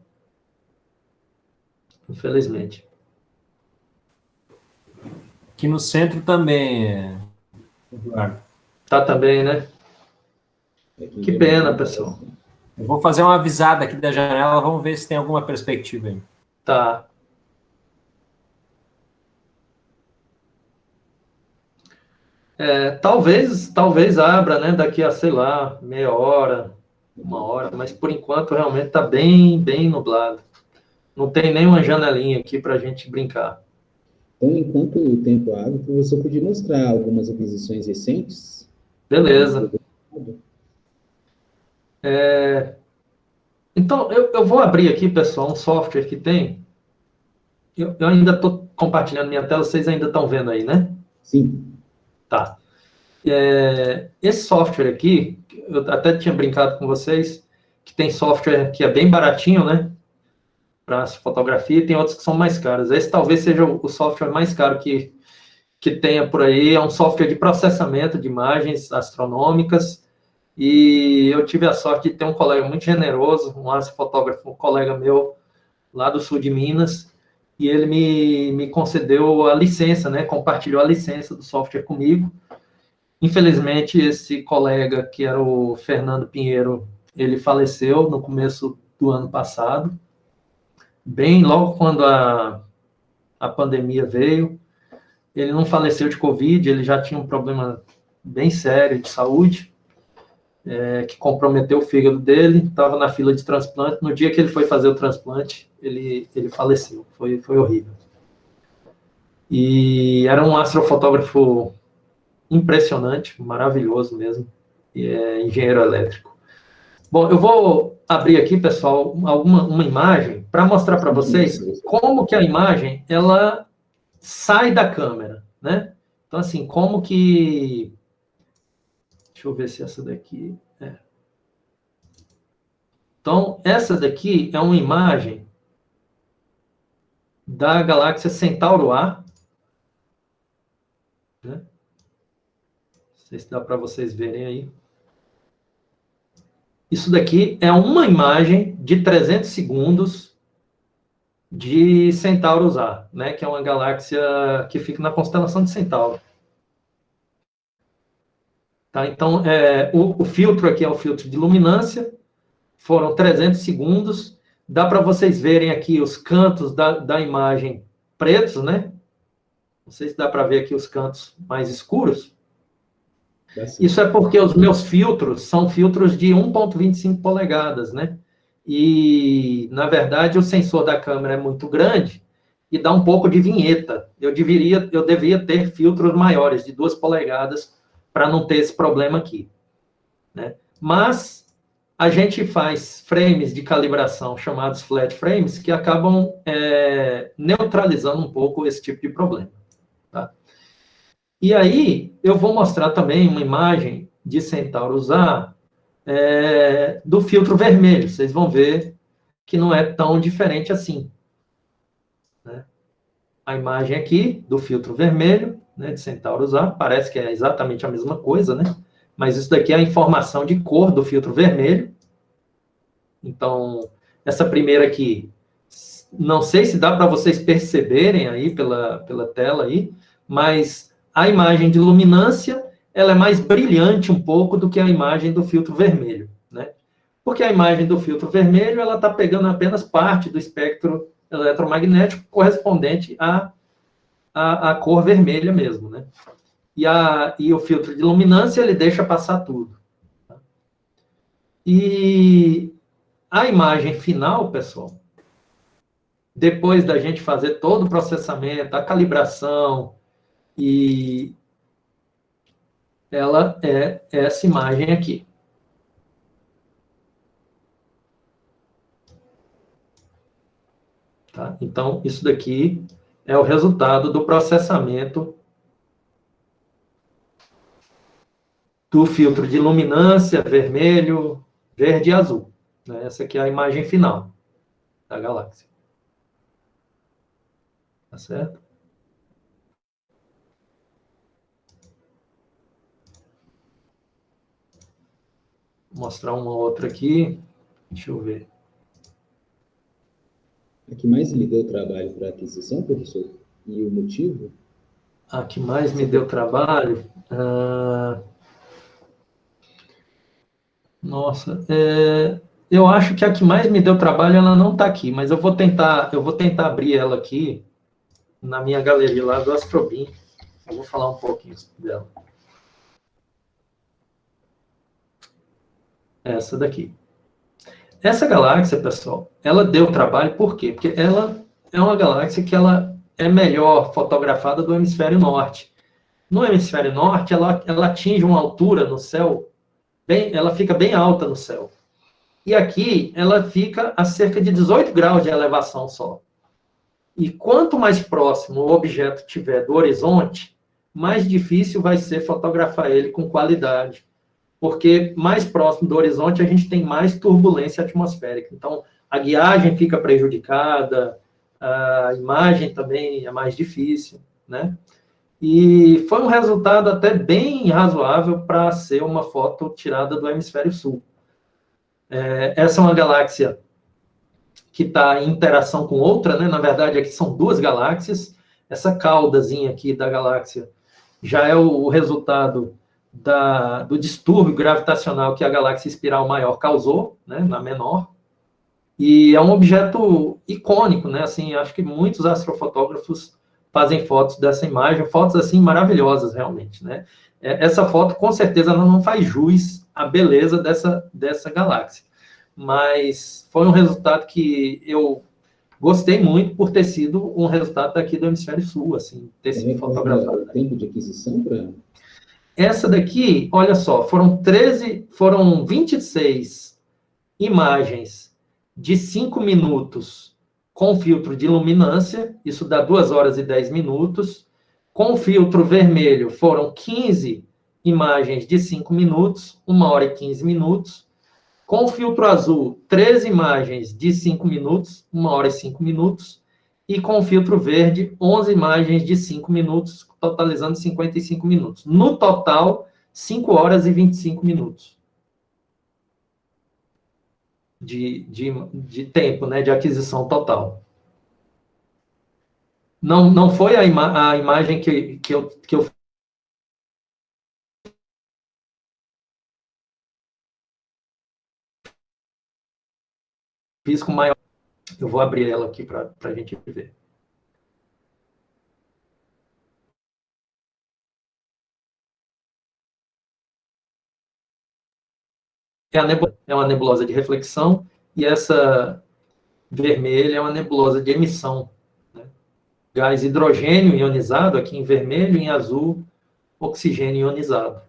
Infelizmente. Aqui no centro também, Eduardo. Tá também, né? Que pena, pessoal. Eu vou fazer uma avisada aqui da janela, vamos ver se tem alguma perspectiva aí. Tá. Talvez abra, né, daqui a, sei lá, meia hora, 1 hora, mas por enquanto realmente está bem, bem nublado. Não tem nenhuma janelinha aqui para a gente brincar. Então, enquanto o tempo abre, o professor podia mostrar algumas aquisições recentes? Beleza. Então, eu vou abrir aqui, pessoal, um software que tem. Eu ainda estou compartilhando minha tela, vocês ainda estão vendo aí, né? Sim. Tá. Esse software aqui, eu até tinha brincado com vocês, que tem software que é bem baratinho, né? Para fotografia, e tem outros que são mais caros. Esse talvez seja o software mais caro que tenha por aí. É um software de processamento de imagens astronômicas. E eu tive a sorte de ter um colega muito generoso, um astrofotógrafo, um colega meu lá do sul de Minas, e ele me concedeu a licença, né? Compartilhou a licença do software comigo. Infelizmente, esse colega, que era o Fernando Pinheiro, ele faleceu no começo do ano passado, bem logo quando a pandemia veio. Ele não faleceu de Covid, ele já tinha um problema bem sério de saúde, que comprometeu o fígado dele, estava na fila de transplante. No dia que ele foi fazer o transplante, ele faleceu. Foi horrível. E era um astrofotógrafo impressionante, maravilhoso mesmo, e é engenheiro elétrico. Bom, eu vou abrir aqui, pessoal, uma imagem para mostrar para vocês como que a imagem ela sai da câmera, né? Então, assim, como que... Deixa eu ver se essa daqui... Então, essa daqui é uma imagem da galáxia Centauro A, né? Não sei se dá para vocês verem aí. Isso daqui é uma imagem de 300 segundos de Centaurus A, né? Que é uma galáxia que fica na constelação de Centauro. Tá? Então, o filtro aqui é o filtro de luminância. Foram 300 segundos. Dá para vocês verem aqui os cantos da imagem pretos, né? Não sei se dá para ver aqui os cantos mais escuros. Isso é porque os meus filtros são filtros de 1,25 polegadas, né? E, na verdade, o sensor da câmera é muito grande e dá um pouco de vinheta. Eu deveria ter filtros maiores, de 2 polegadas, para não ter esse problema aqui, né? Mas a gente faz frames de calibração chamados flat frames que acabam neutralizando um pouco esse tipo de problema, tá? E aí, eu vou mostrar também uma imagem de Centaurus A do filtro vermelho. Vocês vão ver que não é tão diferente assim, né? a imagem aqui do filtro vermelho, né, de Centaurus A, parece que é exatamente a mesma coisa, né? Mas isso daqui é a informação de cor do filtro vermelho. Então, essa primeira aqui, não sei se dá para vocês perceberem aí pela tela aí, mas a imagem de luminância, ela é mais brilhante um pouco do que a imagem do filtro vermelho, né? Porque a imagem do filtro vermelho, ela está pegando apenas parte do espectro eletromagnético correspondente à cor vermelha mesmo, né? E o filtro de luminância, ele deixa passar tudo. Tá? E a imagem final, pessoal, depois da gente fazer todo o processamento, a calibração, e ela é essa imagem aqui. Tá? Então, isso daqui é o resultado do processamento do filtro de luminância vermelho, verde e azul. Né? Essa aqui é a imagem final da galáxia. Tá certo? Vou mostrar uma outra aqui. Deixa eu ver. A que mais lhe deu trabalho para aquisição, professor? E o motivo? A que mais me deu trabalho? Nossa, eu acho que a que mais me deu trabalho, ela não está aqui, mas eu vou tentar abrir ela aqui na minha galeria lá do Astrobin. Eu vou falar um pouquinho dela. Essa daqui. Essa galáxia, pessoal, ela deu trabalho por quê? Porque ela é uma galáxia que ela é melhor fotografada do hemisfério norte. No hemisfério norte, ela atinge uma altura no céu, ela fica bem alta no céu. E aqui, ela fica a cerca de 18 graus de elevação só. E quanto mais próximo o objeto estiver do horizonte, mais difícil vai ser fotografar ele com qualidade. Porque mais próximo do horizonte, a gente tem mais turbulência atmosférica. Então, a guiagem fica prejudicada, a imagem também é mais difícil, né? E foi um resultado até bem razoável para ser uma foto tirada do hemisfério sul. Essa é uma galáxia que está em interação com outra, né? Na verdade, aqui são duas galáxias. Essa caudazinha aqui da galáxia já é o resultado do distúrbio gravitacional que a galáxia espiral maior causou, né? Na menor. E é um objeto icônico, né? Assim, acho que muitos astrofotógrafos fazem fotos dessa imagem, fotos assim maravilhosas, realmente, né? Essa foto, com certeza, ela não faz jus à beleza dessa galáxia. Mas foi um resultado que eu gostei muito por ter sido um resultado daqui do hemisfério sul, assim, ter sido fotografado. O tempo de aquisição para... Essa daqui, olha só, foram 26 imagens de 5 minutos com filtro de luminância, isso dá 2 horas e 10 minutos. Com filtro vermelho, foram 15 imagens de 5 minutos, 1 hora e 15 minutos. Com filtro azul, 13 imagens de 5 minutos, 1 hora e 5 minutos. E com filtro verde, 11 imagens de 5 minutos, totalizando 55 minutos. No total, 5 horas e 25 minutos de tempo, né, de aquisição total. Não foi a imagem que eu fiz com maior... Eu vou abrir ela aqui para a gente ver. É uma nebulosa de reflexão, e essa vermelha é uma nebulosa de emissão. Né? Gás hidrogênio ionizado, aqui em vermelho, em azul, oxigênio ionizado.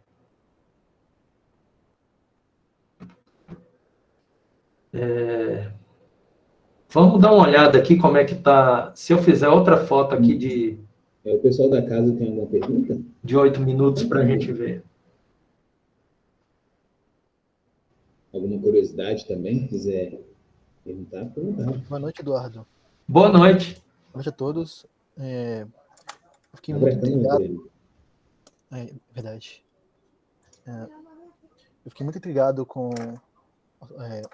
Vamos dar uma olhada aqui como é que está. Se eu fizer outra foto aqui O pessoal da casa tem alguma pergunta? de 8 minutos para a gente ver. Alguma curiosidade também? Quiser perguntar, perguntar. Boa noite, Eduardo. Boa noite. Boa noite a todos. eu fiquei muito intrigado. Verdade. Eu fiquei muito intrigado com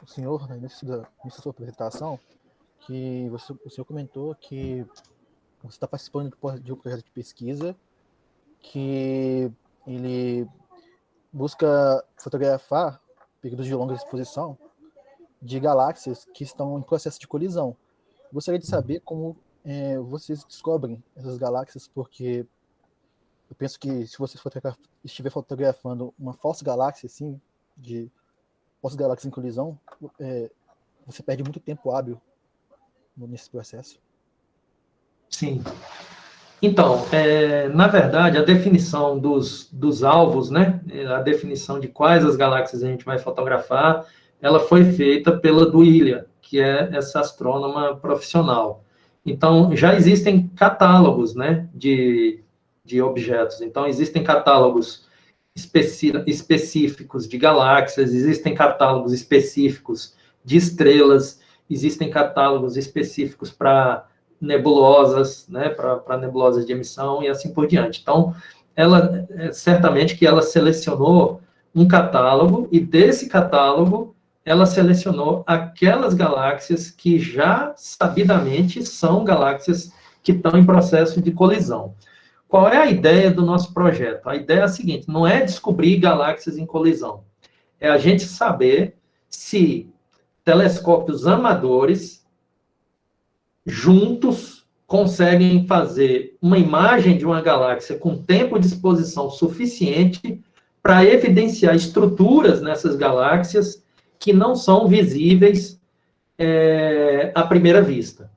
o senhor, né, início da sua apresentação, que o senhor comentou que você está participando de um projeto de pesquisa que ele busca fotografar períodos de longa exposição de galáxias que estão em processo de colisão. Gostaria de saber como vocês descobrem essas galáxias, porque eu penso que se você estiver fotografando uma falsa galáxia, assim, de falsas galáxias em colisão, você perde muito tempo hábil nesse processo. Sim. Então, na verdade, a definição dos alvos, né, a definição de quais as galáxias a gente vai fotografar, ela foi feita pela Duília, que é essa astrônoma profissional. Então, já existem catálogos, né, de objetos. Então, existem catálogos específicos de galáxias, existem catálogos específicos de estrelas, existem catálogos específicos para nebulosas, né, para nebulosas de emissão e assim por diante. Então, ela certamente que ela selecionou um catálogo e desse catálogo ela selecionou aquelas galáxias que já sabidamente são galáxias que estão em processo de colisão. Qual é a ideia do nosso projeto? A ideia é a seguinte: não é descobrir galáxias em colisão, é a gente saber se telescópios amadores juntos conseguem fazer uma imagem de uma galáxia com tempo de exposição suficiente para evidenciar estruturas nessas galáxias que não são visíveis à primeira vista,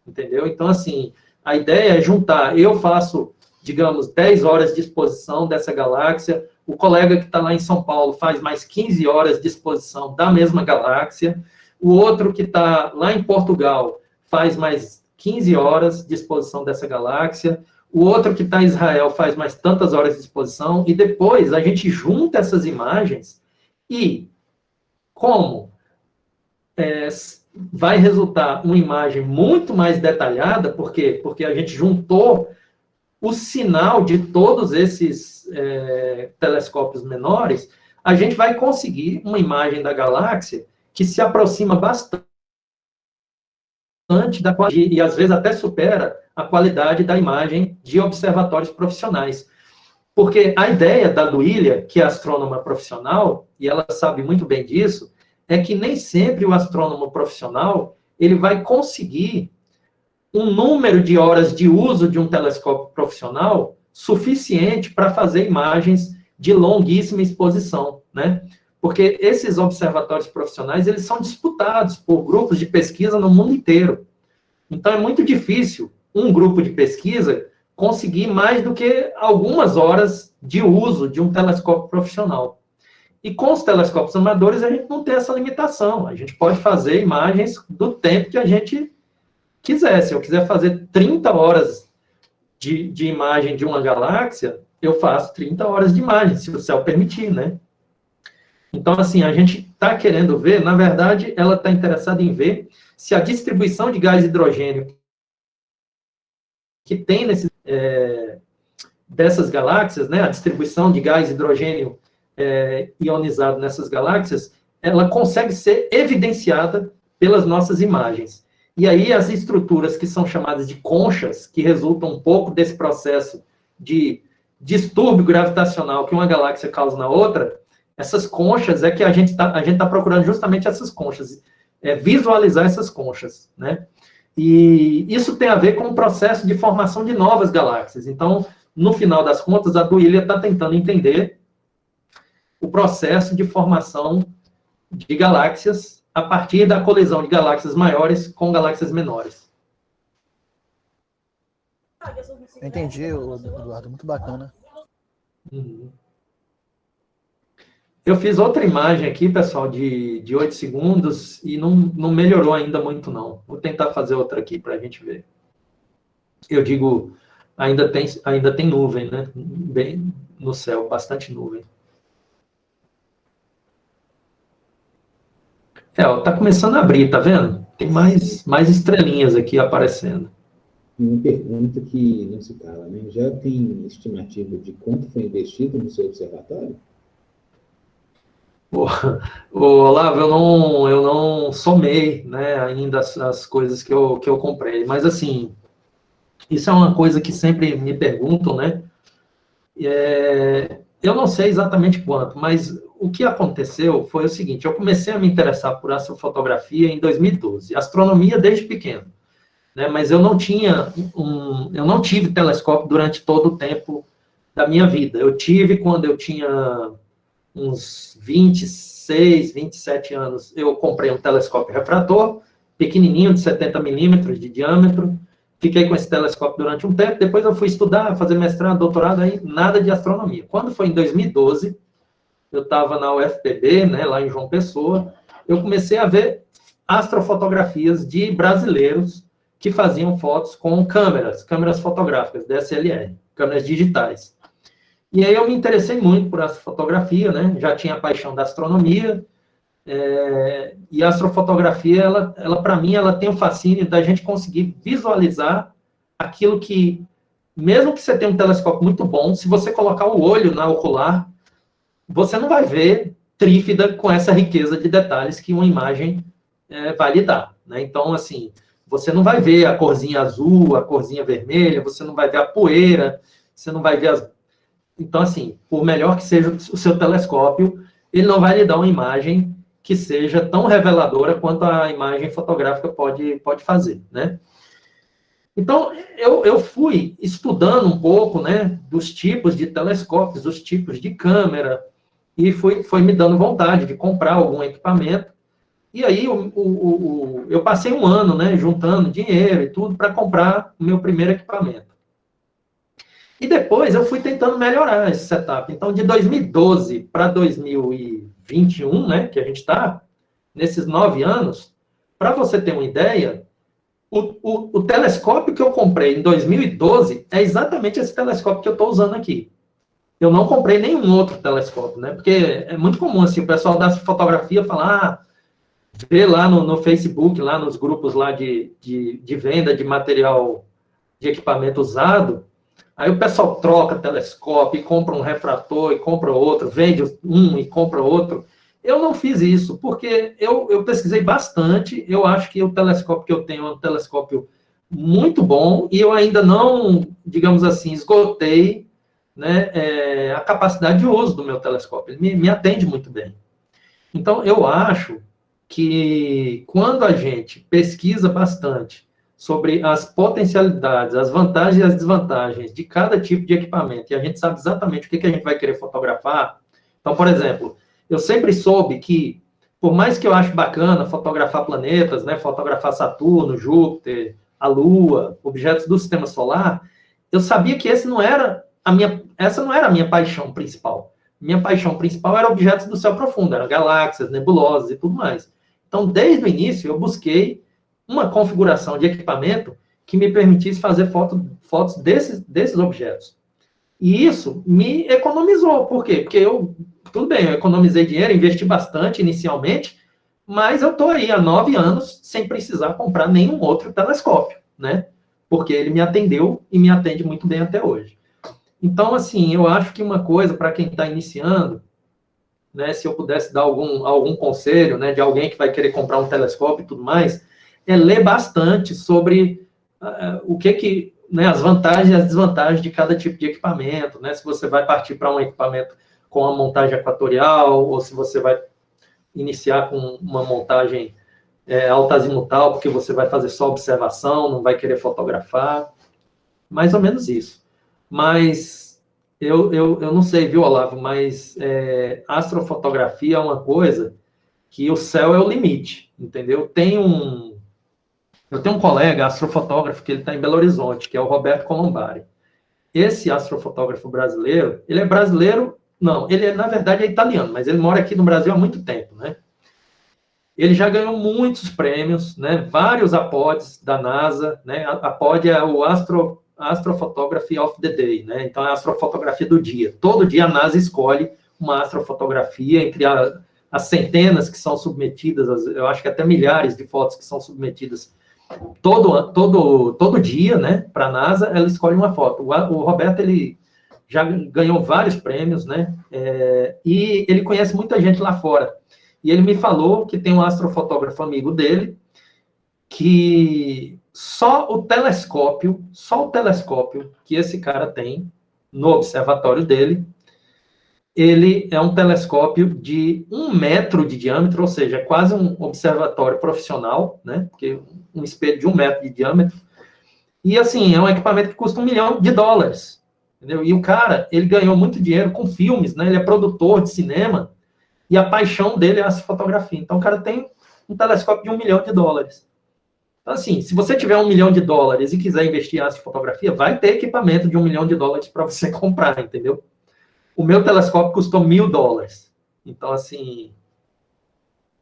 entendeu? Então, assim, a ideia é juntar, eu faço, digamos, 10 horas de exposição dessa galáxia, o colega que está lá em São Paulo faz mais 15 horas de exposição da mesma galáxia, o outro que está lá em Portugal faz mais 15 horas de exposição dessa galáxia, o outro que está em Israel faz mais tantas horas de exposição, e depois a gente junta essas imagens e, como vai resultar uma imagem muito mais detalhada, por quê? Porque a gente juntou o sinal de todos esses telescópios menores, a gente vai conseguir uma imagem da galáxia que se aproxima bastante da qualidade, e às vezes até supera a qualidade da imagem de observatórios profissionais. Porque a ideia da Duília, que é astrônoma profissional, e ela sabe muito bem disso, é que nem sempre o astrônomo profissional ele vai conseguir um número de horas de uso de um telescópio profissional suficiente para fazer imagens de longuíssima exposição, né? Porque esses observatórios profissionais, eles são disputados por grupos de pesquisa no mundo inteiro. Então, é muito difícil um grupo de pesquisa conseguir mais do que algumas horas de uso de um telescópio profissional. E com os telescópios amadores, a gente não tem essa limitação. A gente pode fazer imagens do tempo que a gente quiser. Se eu quiser fazer 30 horas de imagem de uma galáxia, eu faço 30 horas de imagem, se o céu permitir, né? Então, assim, a gente está querendo ver, na verdade, ela está interessada em ver se a distribuição de gás hidrogênio que tem dessas galáxias, né, a distribuição de gás hidrogênio ionizado nessas galáxias, ela consegue ser evidenciada pelas nossas imagens. E aí as estruturas que são chamadas de conchas, que resultam um pouco desse processo de distúrbio gravitacional que uma galáxia causa na outra, essas conchas é que a gente tá procurando justamente essas conchas, visualizar essas conchas, né? E isso tem a ver com o processo de formação de novas galáxias. Então, no final das contas, a Duília está tentando entender o processo de formação de galáxias a partir da colisão de galáxias maiores com galáxias menores. Entendi, Eduardo, muito bacana. Uhum. Eu fiz outra imagem aqui, pessoal, de 8 segundos, e não melhorou ainda muito, não. Vou tentar fazer outra aqui para a gente ver. Eu digo, ainda tem nuvem, né? Bem no céu, bastante nuvem. Ó, tá começando a abrir, tá vendo? Tem mais estrelinhas aqui aparecendo. Uma pergunta que não se cala, né? Já tem estimativa de quanto foi investido no seu observatório? Ô, Olavo, eu não somei, né, ainda as coisas que eu comprei, mas assim, isso é uma coisa que sempre me perguntam, né? Eu não sei exatamente quanto, mas o que aconteceu foi o seguinte: eu comecei a me interessar por astrofotografia em 2012, astronomia desde pequeno, né? Mas eu não tive telescópio durante todo o tempo da minha vida. Eu tive quando eu tinha uns 26, 27 anos, eu comprei um telescópio refrator, pequenininho, de 70 milímetros de diâmetro. Fiquei com esse telescópio durante um tempo, depois eu fui estudar, fazer mestrado, doutorado, aí nada de astronomia. Quando foi em 2012, eu estava na UFPB, né, lá em João Pessoa, eu comecei a ver astrofotografias de brasileiros que faziam fotos com câmeras fotográficas, DSLR, câmeras digitais. E aí eu me interessei muito por astrofotografia, né? Já tinha a paixão da astronomia, e a astrofotografia, ela para mim, ela tem o fascínio da gente conseguir visualizar aquilo que, mesmo que você tenha um telescópio muito bom, se você colocar o olho na ocular, você não vai ver trífida com essa riqueza de detalhes que uma imagem vai lhe dar, né? Então, assim, você não vai ver a corzinha azul, a corzinha vermelha, você não vai ver a poeira, você não vai ver as... Então, assim, por melhor que seja o seu telescópio, ele não vai lhe dar uma imagem que seja tão reveladora quanto a imagem fotográfica pode fazer, né? Então, eu fui estudando um pouco, né, dos tipos de telescópios, dos tipos de câmera, e foi me dando vontade de comprar algum equipamento. E aí, eu passei um ano, né, juntando dinheiro e tudo para comprar o meu primeiro equipamento. E depois eu fui tentando melhorar esse setup. Então, de 2012 para 2021, né, que a gente está, nesses 9 anos, para você ter uma ideia, o telescópio que eu comprei em 2012 é exatamente esse telescópio que eu estou usando aqui. Eu não comprei nenhum outro telescópio, né? Porque é muito comum, assim, o pessoal da fotografia falar, vê lá no Facebook, lá nos grupos lá de venda de material de equipamento usado. Aí o pessoal troca telescópio, e compra um refrator, e compra outro, vende um e compra outro. Eu não fiz isso, porque eu pesquisei bastante, eu acho que o telescópio que eu tenho é um telescópio muito bom, e eu ainda não, digamos assim, esgotei, né, a capacidade de uso do meu telescópio. Ele me atende muito bem. Então, eu acho que quando a gente pesquisa bastante sobre as potencialidades, as vantagens e as desvantagens de cada tipo de equipamento, e a gente sabe exatamente o que a gente vai querer fotografar. Então, por exemplo, eu sempre soube que, por mais que eu ache bacana fotografar planetas, né, fotografar Saturno, Júpiter, a Lua, objetos do Sistema Solar, eu sabia que essa não era a minha paixão principal. Minha paixão principal era objetos do céu profundo, eram galáxias, nebulosas e tudo mais. Então, desde o início, eu busquei uma configuração de equipamento que me permitisse fazer fotos desses objetos. E isso me economizou. Por quê? Porque tudo bem, eu economizei dinheiro, investi bastante inicialmente, mas eu estou aí há 9 anos sem precisar comprar nenhum outro telescópio, né? Porque ele me atendeu e me atende muito bem até hoje. Então, assim, eu acho que uma coisa para quem está iniciando, né, se eu pudesse dar algum conselho, né, de alguém que vai querer comprar um telescópio e tudo mais, é ler bastante sobre né, as vantagens e as desvantagens de cada tipo de equipamento, né? Se você vai partir para um equipamento com a montagem equatorial, ou se você vai iniciar com uma montagem alta-azimutal, porque você vai fazer só observação, não vai querer fotografar. Mais ou menos isso. Mas eu não sei, viu, Olavo, mas astrofotografia é uma coisa que o céu é o limite, entendeu? Eu tenho um colega astrofotógrafo que ele está em Belo Horizonte, que é o Roberto Colombari. Esse astrofotógrafo brasileiro, ele é brasileiro, não, na verdade, é italiano, mas ele mora aqui no Brasil há muito tempo, né? Ele já ganhou muitos prêmios, né? Vários APODs da NASA, né? A APOD é o Astrophotography of the Day, né? Então, é a astrofotografia do dia. Todo dia a NASA escolhe uma astrofotografia entre as centenas que são submetidas, eu acho que até milhares de fotos que são submetidas todo dia, né, para a NASA, ela escolhe uma foto. O Roberto, ele já ganhou vários prêmios, né, e ele conhece muita gente lá fora. E ele me falou que tem um astrofotógrafo amigo dele, que só o telescópio que esse cara tem no observatório dele, ele é um telescópio de 1 metro de diâmetro, ou seja, é quase um observatório profissional, né? Porque um espelho de 1 metro de diâmetro. E, assim, é um equipamento que custa $1 milhão, entendeu? E o cara, ele ganhou muito dinheiro com filmes, né? Ele é produtor de cinema e a paixão dele é a fotografia. Então, o cara tem um telescópio de $1 milhão. Então, assim, se você tiver $1 milhão e quiser investir em astrofotografia, vai ter equipamento de $1 milhão para você comprar, entendeu? O meu telescópio custou $1.000. Então, assim,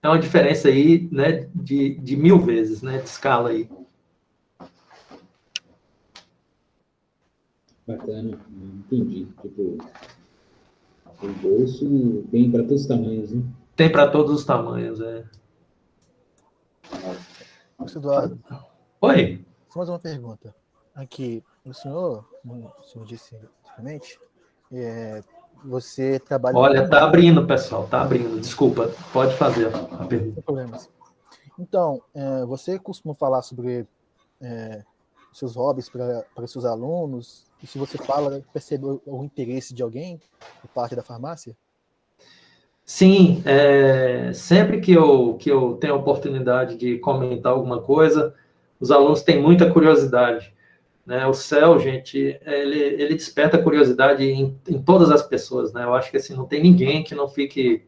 é uma diferença aí, né, de 1000 vezes, né, de escala aí. Bacana, entendi. Tipo, o bolso tem para todos os tamanhos, né? Tem para todos os tamanhos, Professor Eduardo, Oi. só mais uma pergunta. Aqui, o senhor disse anteriormente, você trabalha... Olha, tá abrindo, pessoal, tá abrindo. Desculpa, pode fazer a pergunta. Sem problemas. Então, você costuma falar sobre seus hobbies para seus alunos? E se você fala, percebeu o interesse de alguém por parte da farmácia? Sim, sempre que eu tenho a oportunidade de comentar alguma coisa, os alunos têm muita curiosidade, né? O céu, gente, ele desperta curiosidade em todas as pessoas, né? Eu acho que assim, não tem ninguém que não fique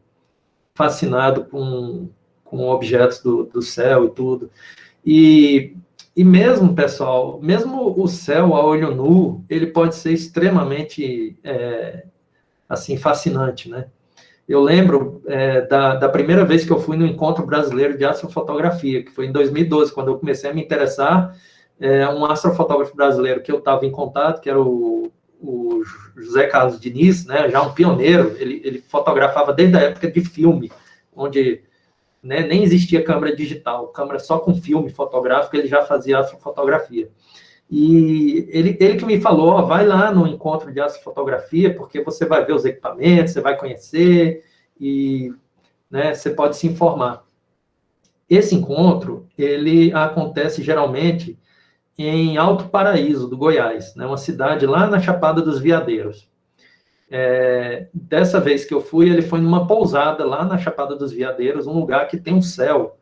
fascinado com objetos do céu e tudo. E mesmo, pessoal, mesmo o céu a olho nu, ele pode ser extremamente, assim, fascinante, né? Eu lembro da primeira vez que eu fui no Encontro Brasileiro de Astrofotografia, que foi em 2012, quando eu comecei a me interessar. Um astrofotógrafo brasileiro que eu estava em contato, que era o José Carlos Diniz, né, já um pioneiro, ele fotografava desde a época de filme, onde, né, nem existia câmera digital, câmera só com filme fotográfico, ele já fazia astrofotografia. E ele que me falou, ó, vai lá no encontro de astrofotografia, porque você vai ver os equipamentos, você vai conhecer, e, né, você pode se informar. Esse encontro, ele acontece geralmente em Alto Paraíso, do Goiás, né, uma cidade lá na Chapada dos Veadeiros. Dessa vez que eu fui, ele foi numa pousada lá na Chapada dos Veadeiros, um lugar que tem um céu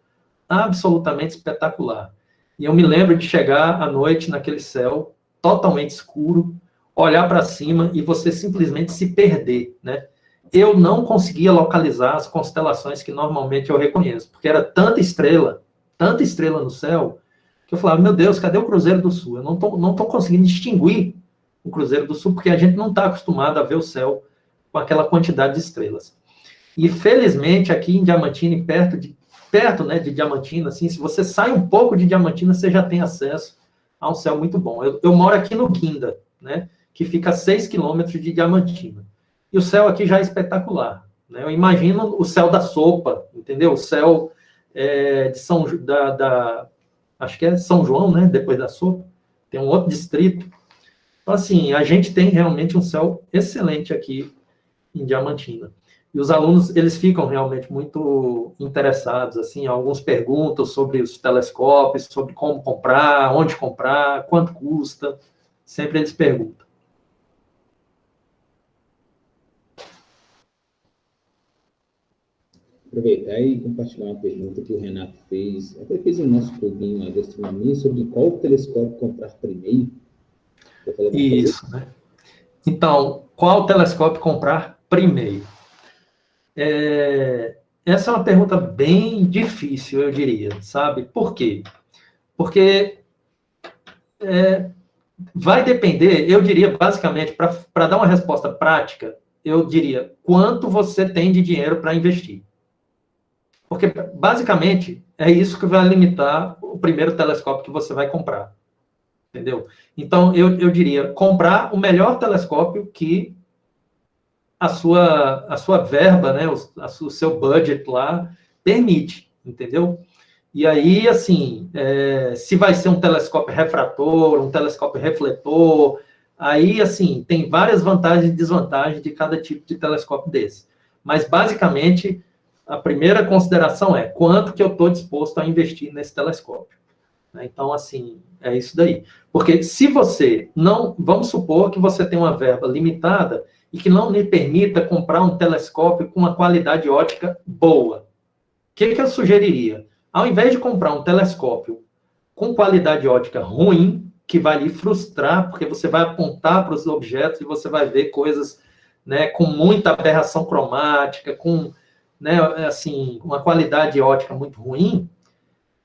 absolutamente espetacular. E eu me lembro de chegar à noite naquele céu totalmente escuro, olhar para cima e você simplesmente se perder, né? Eu não conseguia localizar as constelações que normalmente eu reconheço, porque era tanta estrela no céu, que eu falava, meu Deus, cadê o Cruzeiro do Sul? Eu não tô conseguindo distinguir o Cruzeiro do Sul, porque a gente não está acostumado a ver o céu com aquela quantidade de estrelas. E, felizmente, aqui em Diamantina, perto, né, de Diamantina, assim, se você sai um pouco de Diamantina, você já tem acesso a um céu muito bom. Eu moro aqui no Guinda, né, que fica a 6 quilômetros de Diamantina. E o céu aqui já é espetacular, né? Eu imagino o céu da sopa, entendeu? O céu acho que é São João, né, depois da sopa, tem um outro distrito. Então, assim, a gente tem realmente um céu excelente aqui em Diamantina. E os alunos, eles ficam realmente muito interessados, assim, alguns perguntam sobre os telescópios, sobre como comprar, onde comprar, quanto custa, sempre eles perguntam. Aproveitar e compartilhar uma pergunta que o Renato fez, até fez no nosso clubinho, a gastronomia, sobre qual telescópio comprar primeiro. Isso, né? Então, qual telescópio comprar primeiro? Essa é uma pergunta bem difícil, eu diria, sabe? Por quê? Porque vai depender, eu diria, basicamente, para dar uma resposta prática, eu diria, quanto você tem de dinheiro para investir. Porque, basicamente, é isso que vai limitar o primeiro telescópio que você vai comprar. Entendeu? Então, eu diria, comprar o melhor telescópio que a sua verba, né, o seu budget lá, permite, entendeu? E aí, assim, se vai ser um telescópio refrator, um telescópio refletor, aí, assim, tem várias vantagens e desvantagens de cada tipo de telescópio desse. Mas, basicamente, a primeira consideração é quanto que eu estou disposto a investir nesse telescópio. Então, assim, é isso daí. Porque se você não... Vamos supor que você tem uma verba limitada e que não lhe permita comprar um telescópio com uma qualidade óptica boa. O que eu sugeriria? Ao invés de comprar um telescópio com qualidade óptica ruim, que vai lhe frustrar, porque você vai apontar para os objetos e você vai ver coisas, né, com muita aberração cromática, com, né, assim, uma qualidade óptica muito ruim,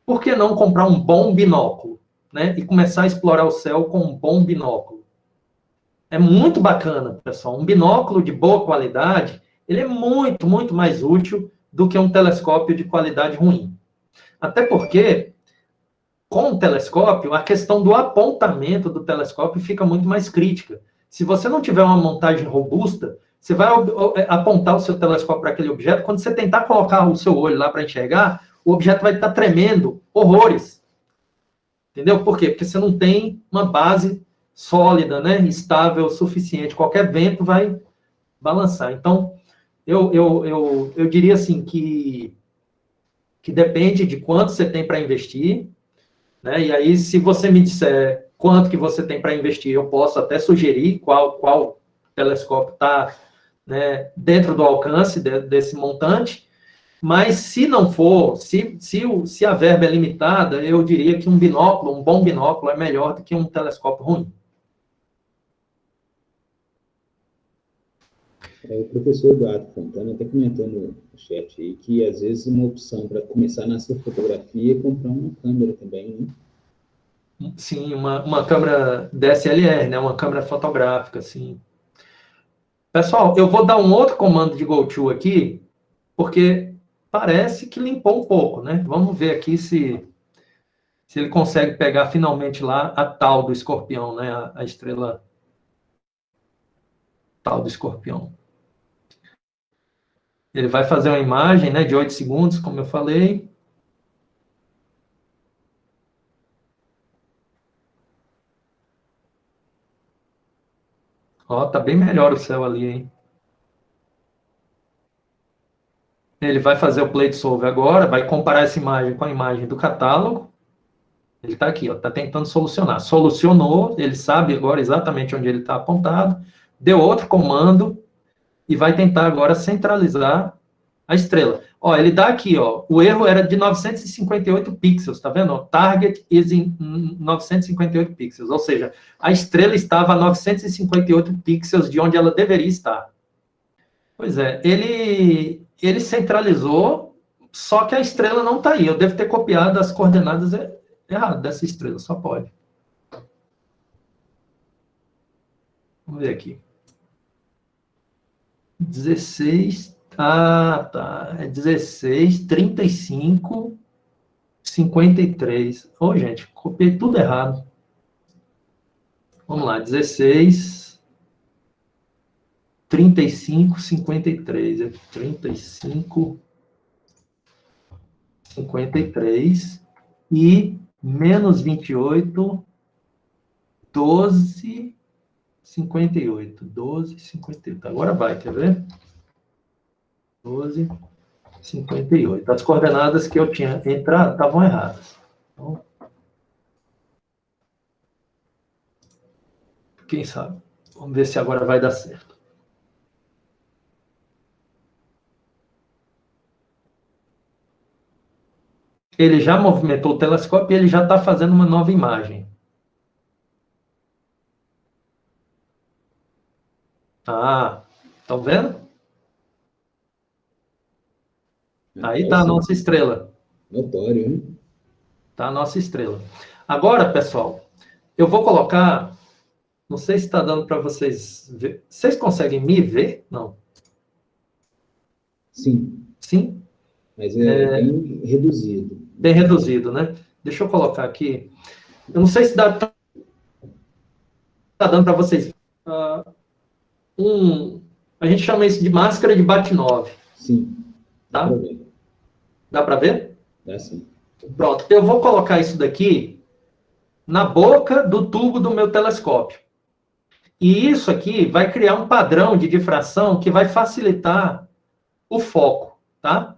por que não comprar um bom binóculo, né, e começar a explorar o céu com um bom binóculo? É muito bacana, pessoal. Um binóculo de boa qualidade, ele é muito, muito mais útil do que um telescópio de qualidade ruim. Até porque, com o telescópio, a questão do apontamento do telescópio fica muito mais crítica. Se você não tiver uma montagem robusta, você vai apontar o seu telescópio para aquele objeto, quando você tentar colocar o seu olho lá para enxergar, o objeto vai estar tremendo horrores. Entendeu? Por quê? Porque você não tem uma base sólida, né, estável o suficiente. Qualquer vento vai balançar. Então, eu diria assim que depende de quanto você tem para investir, né? E aí, se você me disser quanto que você tem para investir, eu posso até sugerir qual telescópio está, né, dentro do alcance desse montante. Mas se não for, se a verba é limitada, eu diria que um binóculo, um bom binóculo, é melhor do que um telescópio ruim. O professor Eduardo Fontana até comentou no chat aí que, às vezes, uma opção para começar na astrofotografia é comprar uma câmera também, né? Sim, uma câmera DSLR, né? Uma câmera fotográfica, sim. Pessoal, eu vou dar um outro comando de GoTo aqui, porque parece que limpou um pouco, né? Vamos ver aqui se ele consegue pegar finalmente lá a tal do escorpião, né? A estrela tal do escorpião. Ele vai fazer uma imagem, né, de 8 segundos, como eu falei. Ó, tá bem melhor o céu ali, hein? Ele vai fazer o play de solve agora, vai comparar essa imagem com a imagem do catálogo. Ele está aqui, ó, está tentando solucionar. Solucionou, ele sabe agora exatamente onde ele está apontado, deu outro comando e vai tentar agora centralizar a estrela. Ó, ele dá aqui, ó, o erro era de 958 pixels, tá vendo? Target is in 958 pixels, ou seja, a estrela estava a 958 pixels de onde ela deveria estar. Pois é, ele centralizou, só que a estrela não está aí. Eu devo ter copiado as coordenadas erradas dessa estrela, só pode. Vamos ver aqui. 16... Ah, tá. É 16, 35, 53. Ô, gente, copiei tudo errado. Vamos lá, 16, 35, 53. É 35, 53. E menos 28, 12, 58. 12, 58. Agora vai, quer ver? 12, 58. As coordenadas que eu tinha entrado estavam erradas. Então, quem sabe? Vamos ver se agora vai dar certo. Ele já movimentou o telescópio e ele já está fazendo uma nova imagem. Ah, estão vendo? Aí está a nossa estrela. Notório, hein? Está a nossa estrela. Agora, pessoal, eu vou colocar... Não sei se está dando para vocês ver. Vocês conseguem me ver? Não. Sim. Sim? Mas é bem reduzido. Bem reduzido, né? Deixa eu colocar aqui. Eu não sei se está dando para vocês. A gente chama isso de máscara de Bahtinov. Sim. Tá? Dá para ver. Dá para ver? Dá sim. Pronto, eu vou colocar isso daqui na boca do tubo do meu telescópio. E isso aqui vai criar um padrão de difração que vai facilitar o foco, tá?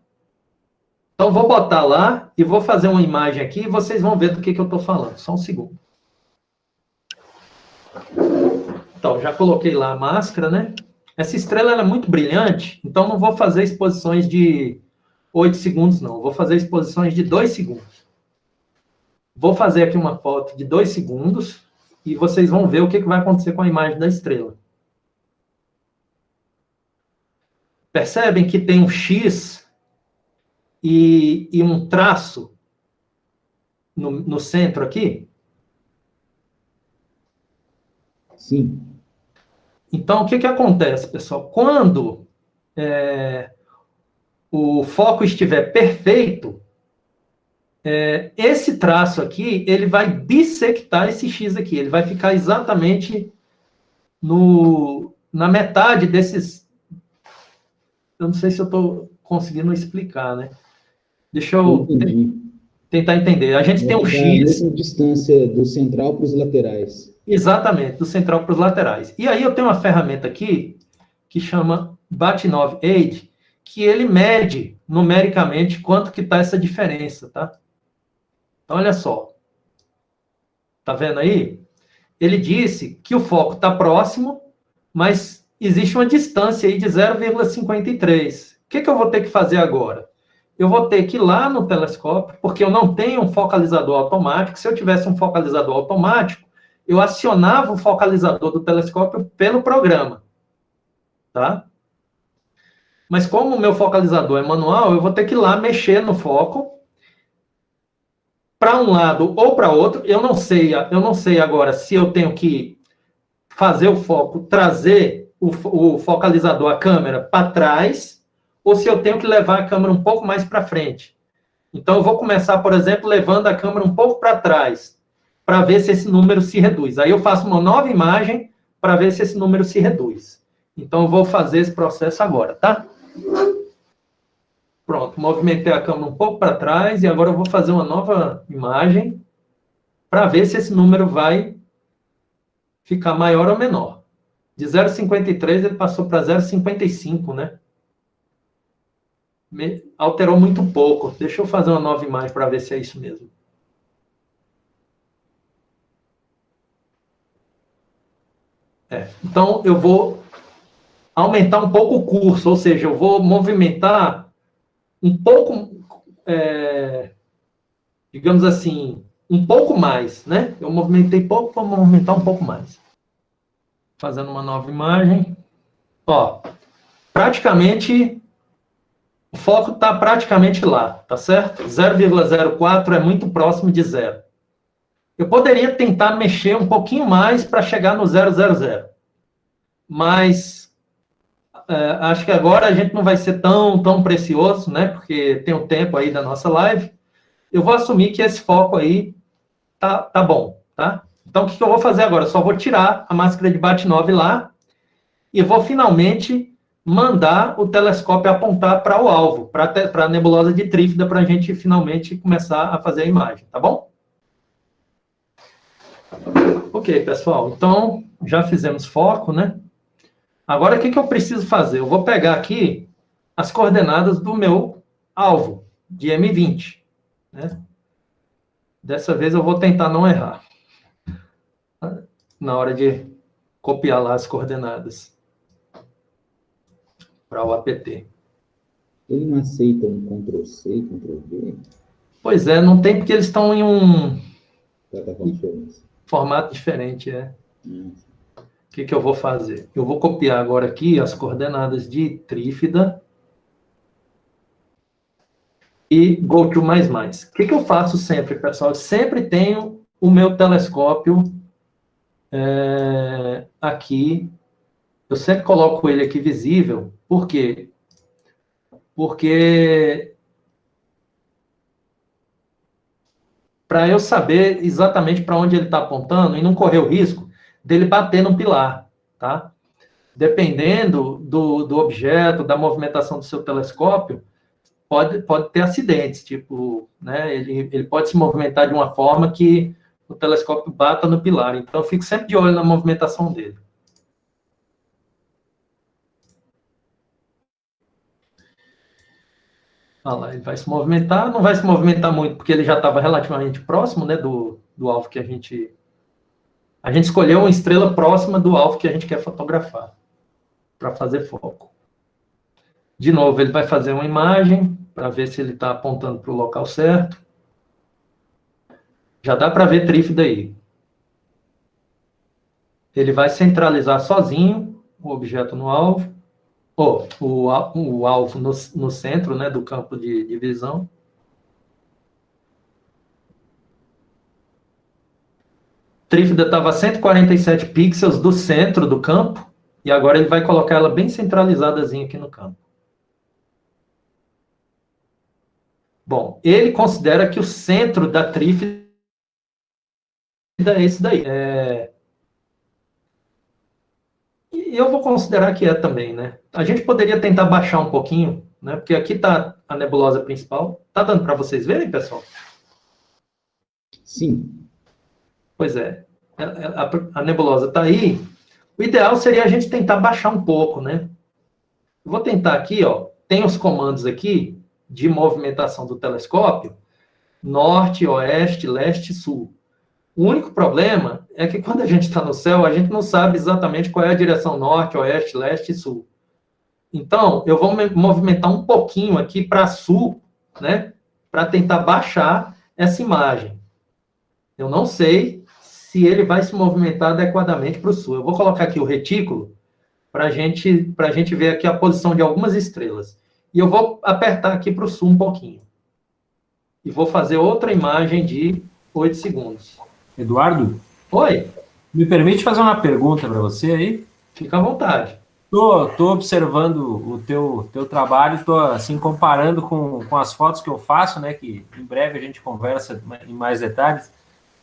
Então, vou botar lá e vou fazer uma imagem aqui e vocês vão ver do que eu estou falando. Só um segundo. Então, já coloquei lá a máscara, né? Essa estrela ela é muito brilhante, então não vou fazer exposições de 8 segundos, não. Vou fazer exposições de 2 segundos. Vou fazer aqui uma foto de 2 segundos e vocês vão ver o que vai acontecer com a imagem da estrela. Percebem que tem um X e um traço no centro aqui? Sim. Então, o que acontece, pessoal? Quando o foco estiver perfeito, esse traço aqui, ele vai bissectar esse X aqui. Ele vai ficar exatamente na metade desses... Eu não sei se eu estou conseguindo explicar, né? Deixa eu tentar entender. A gente tem um X... A mesma distância do central para os laterais. Exatamente, do central para os laterais. E aí eu tenho uma ferramenta aqui que chama Bahtinov Aid, que ele mede numericamente quanto que está essa diferença, tá? Então, olha só. Tá vendo aí? Ele disse que o foco está próximo, mas existe uma distância aí de 0,53. O que eu vou ter que fazer agora? Eu vou ter que ir lá no telescópio, porque eu não tenho um focalizador automático. Se eu tivesse um focalizador automático, eu acionava o focalizador do telescópio pelo programa, tá? Mas como o meu focalizador é manual, eu vou ter que ir lá mexer no foco para um lado ou para outro. Eu não sei agora se eu tenho que fazer o foco, trazer o focalizador, a câmera, para trás, ou se eu tenho que levar a câmera um pouco mais para frente. Então, eu vou começar, por exemplo, levando a câmera um pouco para trás, para ver se esse número se reduz. Aí eu faço uma nova imagem para ver se esse número se reduz. Então, eu vou fazer esse processo agora, tá? Pronto, movimentei a câmera um pouco para trás e agora eu vou fazer uma nova imagem para ver se esse número vai ficar maior ou menor. De 0,53 ele passou para 0,55, né? Alterou muito pouco. Deixa eu fazer uma nova imagem para ver se é isso mesmo. Então, eu vou aumentar um pouco o curso, ou seja, eu vou movimentar um pouco, digamos assim, um pouco mais, né? Eu movimentei pouco, vou movimentar um pouco mais. Fazendo uma nova imagem. Ó, praticamente, o foco está praticamente lá, tá certo? 0,04 é muito próximo de zero. Eu poderia tentar mexer um pouquinho mais para chegar no 000, mas acho que agora a gente não vai ser tão precioso, né? Porque tem um tempo aí da nossa live. Eu vou assumir que esse foco aí tá bom, tá? Então, o que eu vou fazer agora? Eu só vou tirar a máscara de Bahtinov lá e vou finalmente mandar o telescópio apontar para o alvo, para a nebulosa de Trífida, para a gente finalmente começar a fazer a imagem, tá bom? Ok, pessoal. Então, já fizemos foco, né? Agora, o que eu preciso fazer? Eu vou pegar aqui as coordenadas do meu alvo, de M20, né? Dessa vez eu vou tentar não errar na hora de copiar lá as coordenadas para o APT. Ele não aceita um Ctrl+C, Ctrl+V? Pois é, não tem porque eles estão em um formato diferente, O que eu vou fazer? Eu vou copiar agora aqui as coordenadas de Trífida e GoTo++. O que eu faço sempre, pessoal? Eu sempre tenho o meu telescópio aqui. Eu sempre coloco ele aqui visível. Por quê? Porque para eu saber exatamente para onde ele está apontando e não correr o risco dele bater no pilar, tá? Dependendo do objeto, da movimentação do seu telescópio, pode ter acidentes, tipo, né, ele pode se movimentar de uma forma que o telescópio bata no pilar. Então, eu fico sempre de olho na movimentação dele. Olha lá, ele vai se movimentar, não vai se movimentar muito, porque ele já estava relativamente próximo, né, do alvo que a gente escolheu uma estrela próxima do alvo que a gente quer fotografar, para fazer foco. De novo, ele vai fazer uma imagem, para ver se ele está apontando para o local certo. Já dá para ver trífida aí. Ele vai centralizar sozinho o objeto no alvo, ou o alvo no centro, né, do campo de visão. Trífida estava a 147 pixels do centro do campo, e agora ele vai colocar ela bem centralizadazinha aqui no campo. Bom, ele considera que o centro da trífida é esse daí. E eu vou considerar que é também, né? A gente poderia tentar baixar um pouquinho, né? Porque aqui está a nebulosa principal. Tá dando para vocês verem, pessoal? Sim. Pois é. A nebulosa está aí. O ideal seria a gente tentar baixar um pouco, né? Eu vou tentar aqui, ó. Tem os comandos aqui de movimentação do telescópio: norte, oeste, leste, sul. O único problema é que quando a gente está no céu, a gente não sabe exatamente qual é a direção norte, oeste, leste e sul. Então, eu vou movimentar um pouquinho aqui para sul, né? Para tentar baixar essa imagem. Eu não sei se ele vai se movimentar adequadamente para o sul. Eu vou colocar aqui o retículo para a gente ver aqui a posição de algumas estrelas. E eu vou apertar aqui para o sul um pouquinho. E vou fazer outra imagem de 8 segundos. Eduardo? Oi? Me permite fazer uma pergunta para você aí? Fica à vontade. Tô observando o teu trabalho, estou assim, comparando com as fotos que eu faço, né, que em breve a gente conversa em mais detalhes,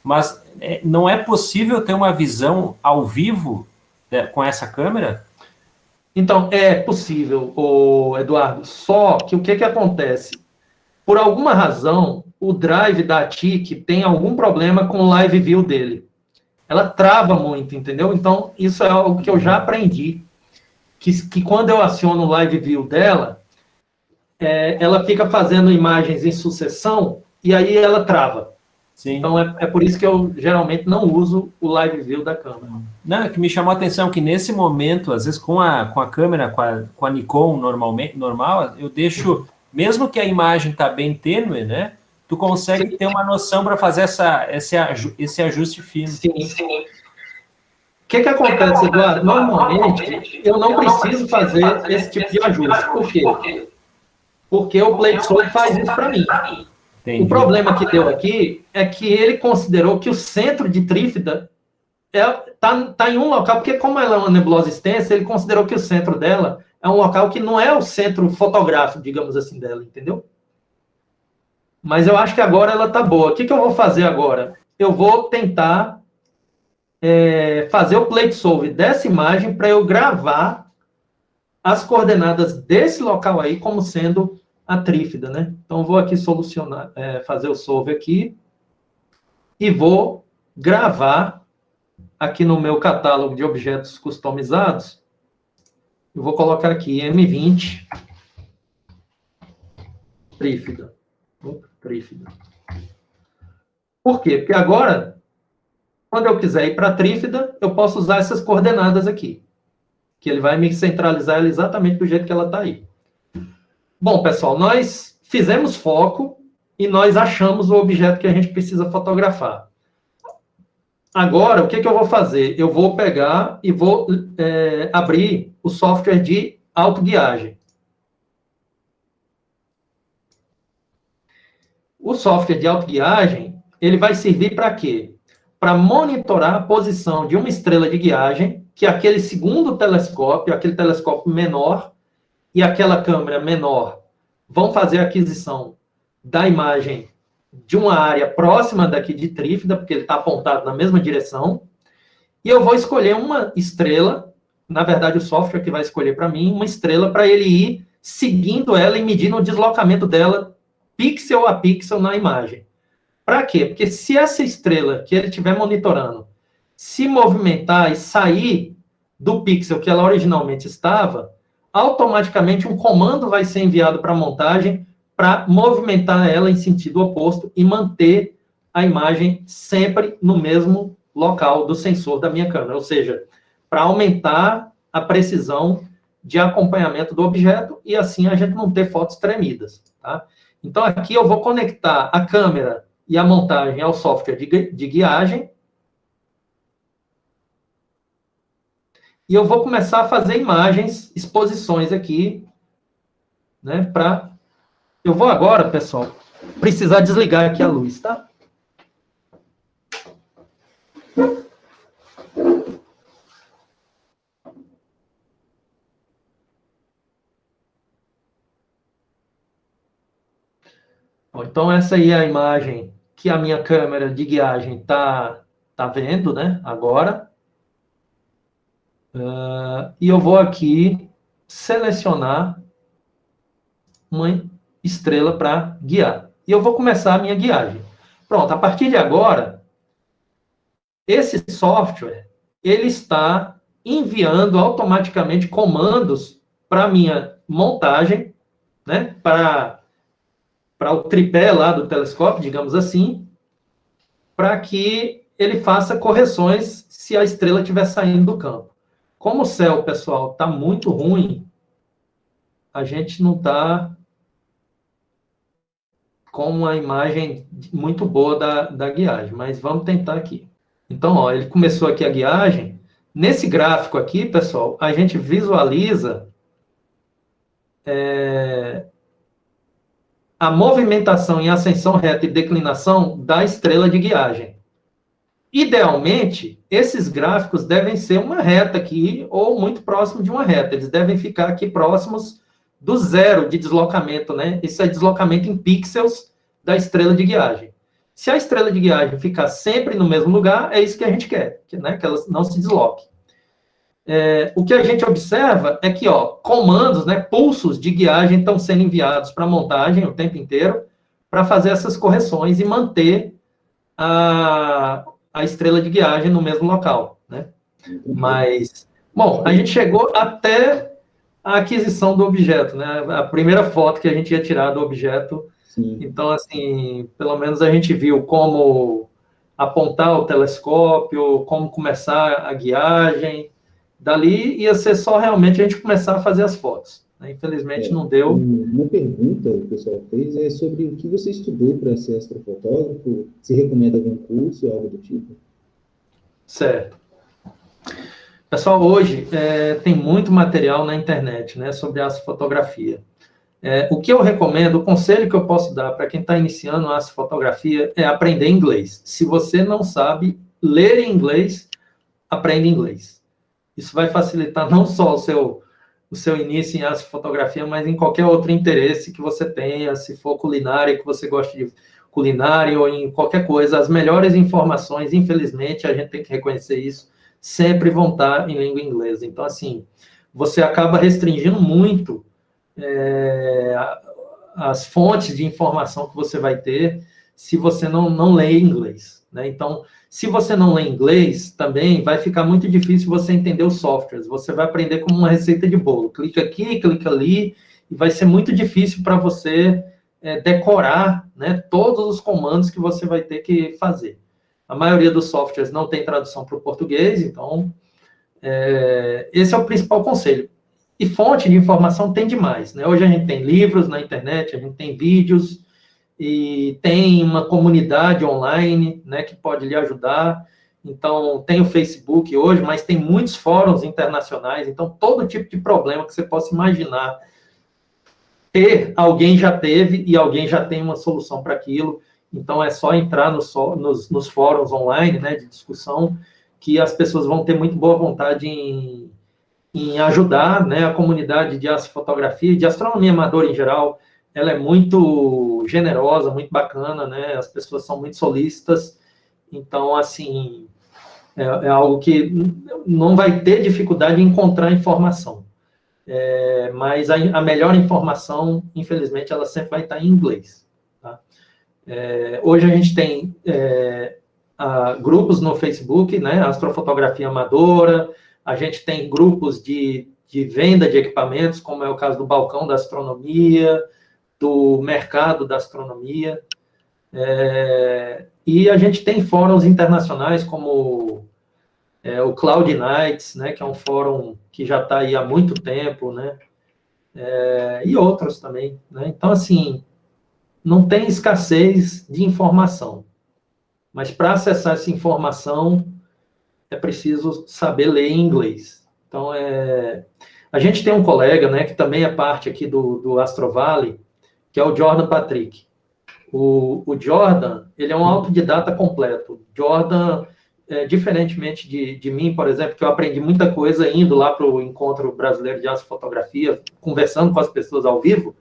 mas não é possível ter uma visão ao vivo com essa câmera? Então, é possível, Eduardo, só que o que acontece? Por alguma razão, o drive da TIC tem algum problema com o live view dele. Ela trava muito, entendeu? Então, isso é algo que eu já aprendi, que quando eu aciono o live view dela, ela fica fazendo imagens em sucessão e aí ela trava. Sim. Então, é por isso que eu geralmente não uso o live view da câmera. Não, é que me chamou a atenção que nesse momento, às vezes com a câmera, com a Nikon normal, eu deixo, mesmo que a imagem está bem tênue, né? Tu consegue ter uma noção para fazer esse ajuste fino. Sim, sim. O que acontece, Eduardo? Normalmente, eu não preciso fazer esse tipo de ajuste. Por quê? Porque o Blade Soul faz isso para mim. Entendi. O problema que deu aqui é que ele considerou que o centro de trífida tá em um local, porque como ela é uma nebulosa extensa, ele considerou que o centro dela é um local que não é o centro fotográfico, digamos assim, dela, entendeu? Mas eu acho que agora ela tá boa. O que eu vou fazer agora? Eu vou tentar fazer o plate solve dessa imagem para eu gravar as coordenadas desse local aí como sendo a trífida, né? Então, vou aqui solucionar, fazer o solve aqui e vou gravar aqui no meu catálogo de objetos customizados. Eu vou colocar aqui M20 trífida. Por quê? Porque agora, quando eu quiser ir para a trífida, eu posso usar essas coordenadas aqui, que ele vai me centralizar ela exatamente do jeito que ela está aí. Bom, pessoal, nós fizemos foco e nós achamos o objeto que a gente precisa fotografar. Agora, o que eu vou fazer? Eu vou pegar e vou abrir o software de autoguiagem. O software de autoguiagem, ele vai servir para quê? Para monitorar a posição de uma estrela de guiagem, que é aquele segundo telescópio, aquele telescópio menor, e aquela câmera menor vão fazer a aquisição da imagem de uma área próxima daqui de trífida, porque ele está apontado na mesma direção, e eu vou escolher uma estrela, na verdade o software que vai escolher para mim, uma estrela para ele ir seguindo ela e medindo o deslocamento dela pixel a pixel na imagem. Para quê? Porque se essa estrela que ele estiver monitorando se movimentar e sair do pixel que ela originalmente estava, automaticamente um comando vai ser enviado para a montagem para movimentar ela em sentido oposto e manter a imagem sempre no mesmo local do sensor da minha câmera, ou seja, para aumentar a precisão de acompanhamento do objeto e assim a gente não ter fotos tremidas, tá? Então aqui eu vou conectar a câmera e a montagem ao software de guiagem e eu vou começar a fazer imagens, exposições aqui, né, eu vou agora, pessoal, precisar desligar aqui a luz, tá? Então, essa aí é a imagem que a minha câmera de guiagem tá vendo, né, agora. E eu vou aqui selecionar uma estrela para guiar. E eu vou começar a minha guiagem. Pronto, a partir de agora, esse software, ele está enviando automaticamente comandos para a minha montagem, né, para o tripé lá do telescópio, digamos assim, para que ele faça correções se a estrela estiver saindo do campo. Como o céu, pessoal, está muito ruim, a gente não está com uma imagem muito boa da guiagem, mas vamos tentar aqui. Então, ó, ele começou aqui a guiagem. Nesse gráfico aqui, pessoal, a gente visualiza a movimentação em ascensão reta e declinação da estrela de guiagem. Idealmente, esses gráficos devem ser uma reta aqui, ou muito próximo de uma reta. Eles devem ficar aqui próximos do zero de deslocamento, né? Isso é deslocamento em pixels da estrela de guiagem. Se a estrela de guiagem ficar sempre no mesmo lugar, é isso que a gente quer, né? Que ela não se desloque. O que a gente observa é que, ó, comandos, né, pulsos de guiagem estão sendo enviados para a montagem o tempo inteiro para fazer essas correções e manter a estrela de guiagem no mesmo local, né? Mas, bom, a gente chegou até a aquisição do objeto, né? A primeira foto que a gente ia tirar do objeto. Sim. Então, assim, pelo menos a gente viu como apontar o telescópio, como começar a guiagem. Dali ia ser só realmente a gente começar a fazer as fotos. Infelizmente não deu. Uma pergunta que o pessoal fez é sobre o que você estudou para ser astrofotógrafo. Se recomenda algum curso, algo do tipo? Certo. Pessoal, hoje tem muito material na internet, né, sobre astrofotografia. O que eu recomendo, o conselho que eu posso dar para quem está iniciando a astrofotografia é aprender inglês. Se você não sabe ler em inglês, aprenda inglês. Isso vai facilitar não só o seu início em astrofotografia, mas em qualquer outro interesse que você tenha, se for culinária, que você goste de culinária ou em qualquer coisa. As melhores informações, infelizmente, a gente tem que reconhecer isso, sempre vão estar em língua inglesa. Então, assim, você acaba restringindo muito as fontes de informação que você vai ter se você não lê inglês, né? Então, se você não lê inglês, também vai ficar muito difícil você entender os softwares. Você vai aprender como uma receita de bolo. Clica aqui, clica ali, e vai ser muito difícil para você decorar, né, todos os comandos que você vai ter que fazer. A maioria dos softwares não tem tradução para o português, então, esse é o principal conselho. E fonte de informação tem demais, né? Hoje a gente tem livros na internet, a gente tem vídeos, e tem uma comunidade online, né, que pode lhe ajudar. Então, tem o Facebook hoje, mas tem muitos fóruns internacionais. Então, todo tipo de problema que você possa imaginar alguém já teve e alguém já tem uma solução para aquilo. Então, é só entrar nos fóruns online, né, de discussão, que as pessoas vão ter muito boa vontade em ajudar, né, a comunidade de astrofotografia e de astronomia amadora em geral. Ela é muito generosa, muito bacana, né? As pessoas são muito solícitas. Então, assim, é algo que não vai ter dificuldade em encontrar informação. Mas a melhor informação, infelizmente, ela sempre vai estar em inglês. Tá? Hoje a gente tem grupos no Facebook, né, Astrofotografia Amadora, a gente tem grupos de venda de equipamentos, como é o caso do Balcão da Astronomia, do Mercado da Astronomia, e a gente tem fóruns internacionais, como o Cloud Nights, né, que é um fórum que já está aí há muito tempo, né, e outros também, né? Então, assim, não tem escassez de informação, mas para acessar essa informação é preciso saber ler em inglês. Então, a gente tem um colega, né, que também é parte aqui do Astrovale, que é o Jordan Patrick. O Jordan, ele é um autodidata completo. Jordan, diferentemente de mim, por exemplo, que eu aprendi muita coisa indo lá para o Encontro Brasileiro de Astrofotografia, conversando com as pessoas ao vivo,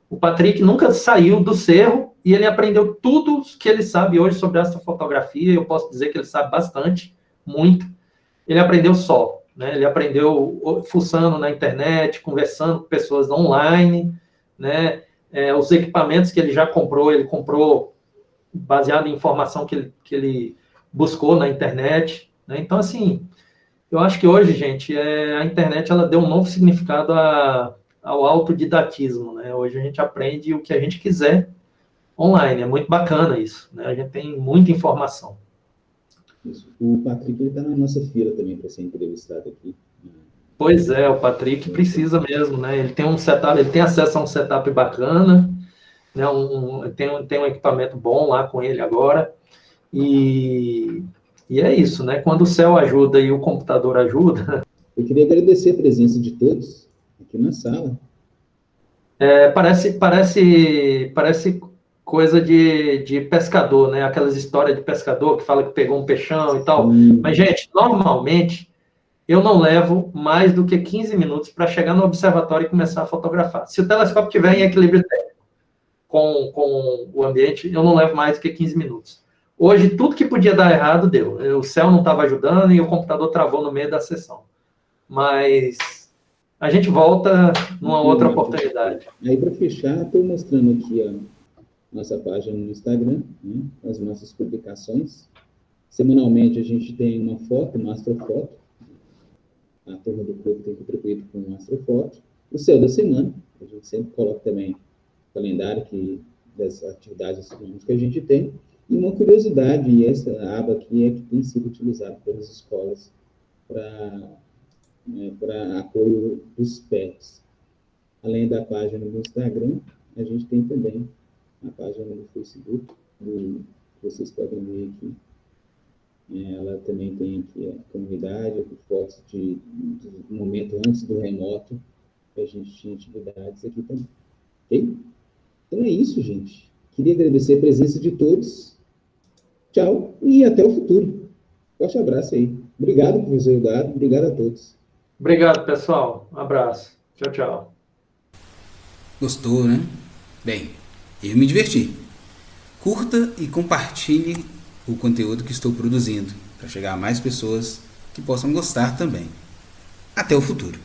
o Patrick nunca saiu do cerro e ele aprendeu tudo que ele sabe hoje sobre astrofotografia. Eu posso dizer que ele sabe bastante, muito. Ele aprendeu só, né? Ele aprendeu fuçando na internet, conversando com pessoas online, né? Os equipamentos que ele já comprou, ele comprou baseado em informação que ele buscou na internet, né? Então, assim, eu acho que hoje, gente, a internet ela deu um novo significado ao autodidatismo, né? Hoje a gente aprende o que a gente quiser online, é muito bacana isso, né? A gente tem muita informação. Isso. O Patrick está na nossa fila também para ser entrevistado aqui. Pois é, o Patrick precisa mesmo, né? Ele tem um setup, ele tem acesso a um setup bacana, né? Tem um equipamento bom lá com ele agora, e é isso, né? Quando o céu ajuda e o computador ajuda. Eu queria agradecer a presença de todos aqui na sala. Parece coisa de pescador, né? Aquelas histórias de pescador que fala que pegou um peixão e tal. Mas, gente, normalmente eu não levo mais do que 15 minutos para chegar no observatório e começar a fotografar. Se o telescópio estiver em equilíbrio técnico com o ambiente, eu não levo mais do que 15 minutos. Hoje, tudo que podia dar errado, deu. O céu não estava ajudando e o computador travou no meio da sessão. Mas a gente volta numa outra oportunidade. Aí, para fechar, estou mostrando aqui a nossa página no Instagram, né, as nossas publicações. Semanalmente, a gente tem uma foto, uma astrofoto. A turma do clube tem contribuído com uma astrofoto. O céu da semana, a gente sempre coloca também o calendário das atividades astronômicas que a gente tem. E uma curiosidade, e essa aba aqui é que tem sido utilizada pelas escolas para apoio dos PETs. Além da página do Instagram, a gente tem também a página do Facebook, que vocês podem ver aqui. Ela também tem aqui a comunidade, com fotos do momento antes do remoto, que a gente tinha atividades aqui também. Ok? Então é isso, gente. Queria agradecer a presença de todos. Tchau e até o futuro. Forte abraço aí. Obrigado, professor Eduardo. Obrigado a todos. Obrigado, pessoal. Um abraço. Tchau, tchau. Gostou, né? Bem, eu me diverti. Curta e compartilhe o conteúdo que estou produzindo, para chegar a mais pessoas que possam gostar também. Até o futuro.